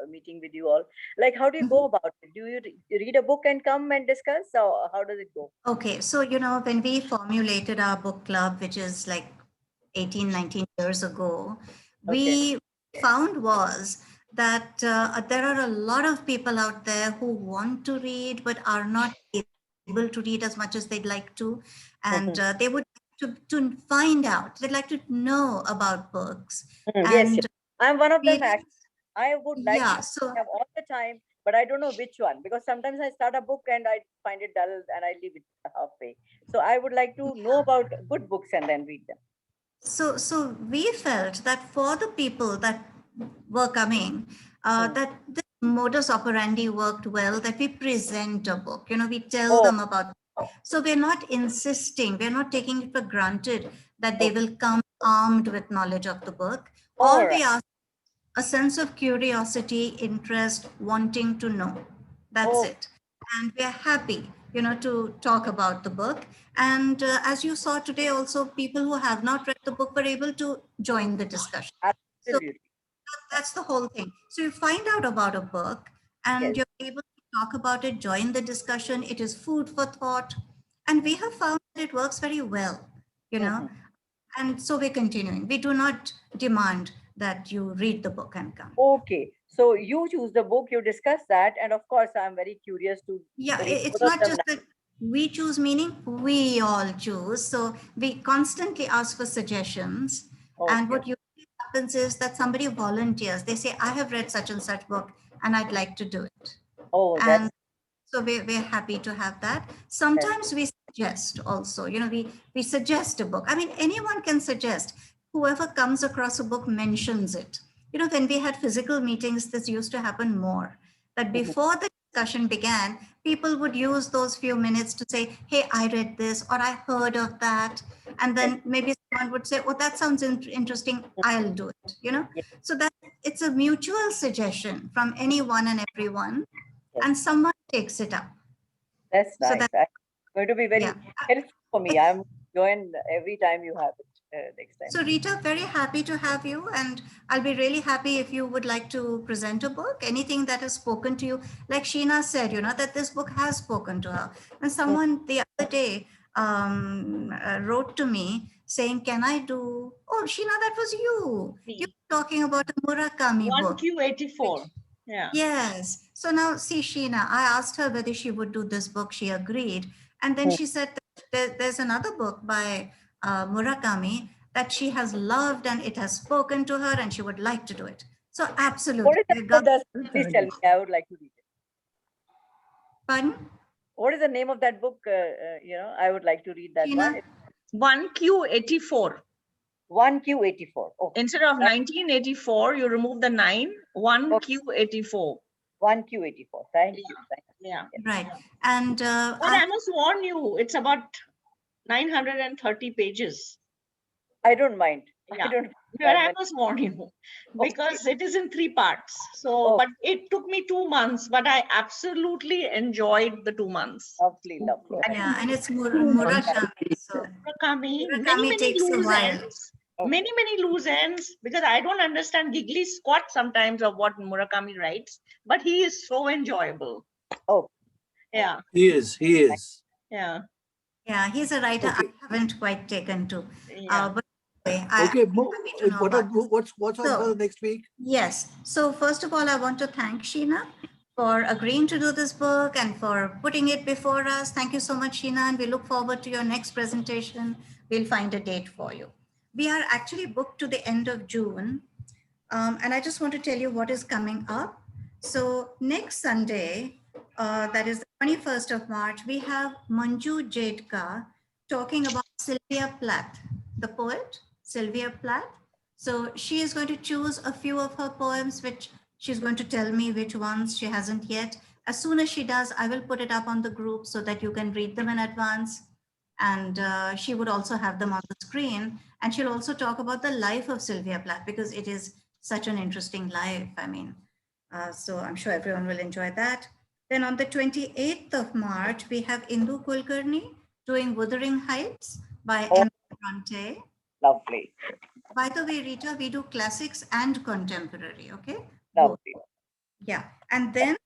meeting with you all. Like, how do you go about it? Do you read a book and come and discuss, or how does it go? Okay, so, you know, when we formulated our book club, which is like 18, 19 years ago, we found was that there are a lot of people out there who want to read, but are not able to read as much as they'd like to. And they would to find out, they'd like to know about books. Yes, yes. I'm one of them. I would like yeah, to so have all the time, but I don't know which one, because sometimes I start a book and I find it dull and I leave it halfway. So I would like to know about good books and then read them. So we felt that for the people that were coming, that the modus operandi worked well, that we present a book, you know, we tell them about. So we're not insisting, we're not taking it for granted that they will come armed with knowledge of the book. All All we right. ask a sense of curiosity, interest, wanting to know. That's it. And we're happy, to talk about the book. And as you saw today, also people who have not read the book were able to join the discussion. Absolutely. So that's the whole thing. So you find out about a book and you're able to talk about it, join the discussion. It is food for thought. And we have found that it works very well, and so we're continuing. We do not demand that you read the book and come. Okay. So you choose the book, you discuss that. And of course, I'm very curious to Yeah, read it's both of not them just now. that we choose, meaning we all choose. So we constantly ask for suggestions. And what usually happens is that somebody volunteers. They say, I have read such and such book and I'd like to do it. Oh, And that's so we're happy to have that. Sometimes we suggest also, we suggest a book. I mean, anyone can suggest. Whoever comes across a book mentions it. When we had physical meetings, this used to happen more. That before the discussion began, people would use those few minutes to say, hey, I read this, or I heard of that. And then maybe someone would say, oh, that sounds interesting, I'll do it, So that it's a mutual suggestion from anyone and everyone, and someone takes it up. That's So nice. that- It's going to be very helpful for me. I'm join every time you have it next time. So Rita, very happy to have you, and I'll be really happy if you would like to present a book, anything that has spoken to you. Like Sheena said, that this book has spoken to her. And someone the other day wrote to me saying, can I do, oh Sheena, that was you. You were talking about a Murakami book. 1Q84. Yeah. Yes. So now see, Sheena, I asked her whether she would do this book. She agreed. And then she said that there's another book by Murakami that she has loved and it has spoken to her and she would like to do it. So absolutely. What is the name of that? Please tell me. I would like to read it. Pardon? What is the name of that book? I would like to read that Sheena? one. 1Q84. 1Q84. Okay. Instead of 1984, you remove the 9, 1Q84. 1Q84. Thank you. Yeah. Right. And but I must warn you, it's about 930 pages. I don't mind. Yeah. I don't. But I must warn you because it is in 3 parts. So, but it took me 2 months, but I absolutely enjoyed the 2 months. Lovely, lovely. Yeah, and it's Murakami. So Murakami, many takes a loose while. ends. Many loose ends because I don't understand giggly squat sometimes of what Murakami writes, but he is so enjoyable. Oh, yeah. He is. Yeah. Yeah, he's a writer I haven't quite taken to. Yeah. But anyway, what's on for the next week? Yes. So first of all, I want to thank Sheena for agreeing to do this book and for putting it before us. Thank you so much, Sheena, and we look forward to your next presentation. We'll find a date for you. We are actually booked to the end of June. And I just want to tell you what is coming up. So next Sunday, that is the 21st of March, we have Manju Jedka talking about Sylvia Plath, the poet, Sylvia Plath. So she is going to choose a few of her poems, which she's going to tell me which ones she hasn't yet. As soon as she does, I will put it up on the group so that you can read them in advance. And she would also have them on the screen. And she'll also talk about the life of Sylvia Plath because it is such an interesting life. I mean, so I'm sure everyone will enjoy that. Then on the 28th of March, we have Indu Kulkarni doing Wuthering Heights by M. Bronte. Lovely. By the way, Rita, we do classics and contemporary, okay? Lovely. Yeah, and then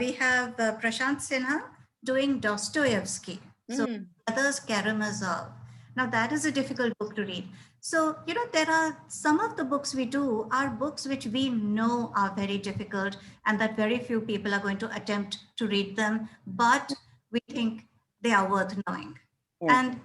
we have Prashant Sinha doing Dostoevsky. So Brothers Karamazov. Now that is a difficult book to read. So, there are some of the books we do are books which we know are very difficult and that very few people are going to attempt to read them, but we think they are worth knowing. And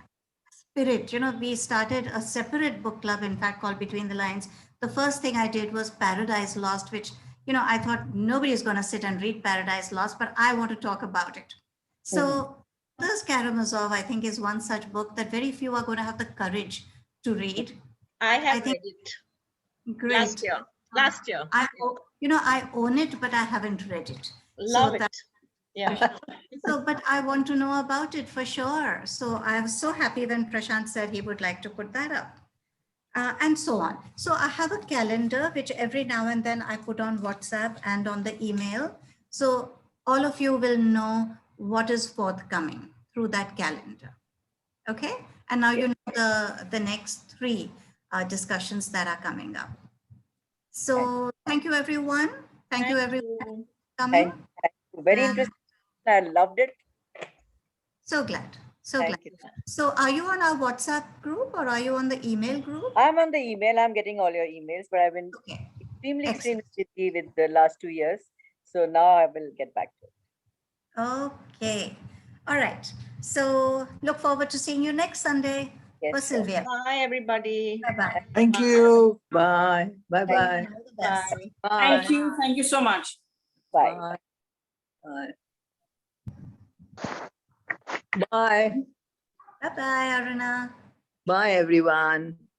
spirit, we started a separate book club, in fact, called Between the Lines. The first thing I did was Paradise Lost, which, I thought nobody is going to sit and read Paradise Lost, but I want to talk about it. So Brothers Karamazov, I think, is one such book that very few are going to have the courage to read. I have read it. Great. Last year. I own it, but I haven't read it. Love it. Yeah. So, but I want to know about it for sure. So I was so happy when Prashant said he would like to put that up. and so on. So I have a calendar, which every now and then I put on WhatsApp and on the email. So all of you will know what is forthcoming through that calendar. Okay. And now you know the next 3 discussions that are coming up. So thank you, everyone. Thank you, everyone, for coming. Thank you. Very interesting. I loved it. So glad. So glad. Thank you. So are you on our WhatsApp group or are you on the email group? I'm on the email. I'm getting all your emails, but I've been extremely busy with the last 2 years. So now I will get back to it. Okay. All right. So look forward to seeing you next Sunday. Yes, for Sylvia. Bye, everybody. Bye-bye. Thank you. Bye. Bye-bye. All the best. Thank you. Thank you so much. Bye. Bye. Bye. Bye-bye, Aruna. Bye, everyone.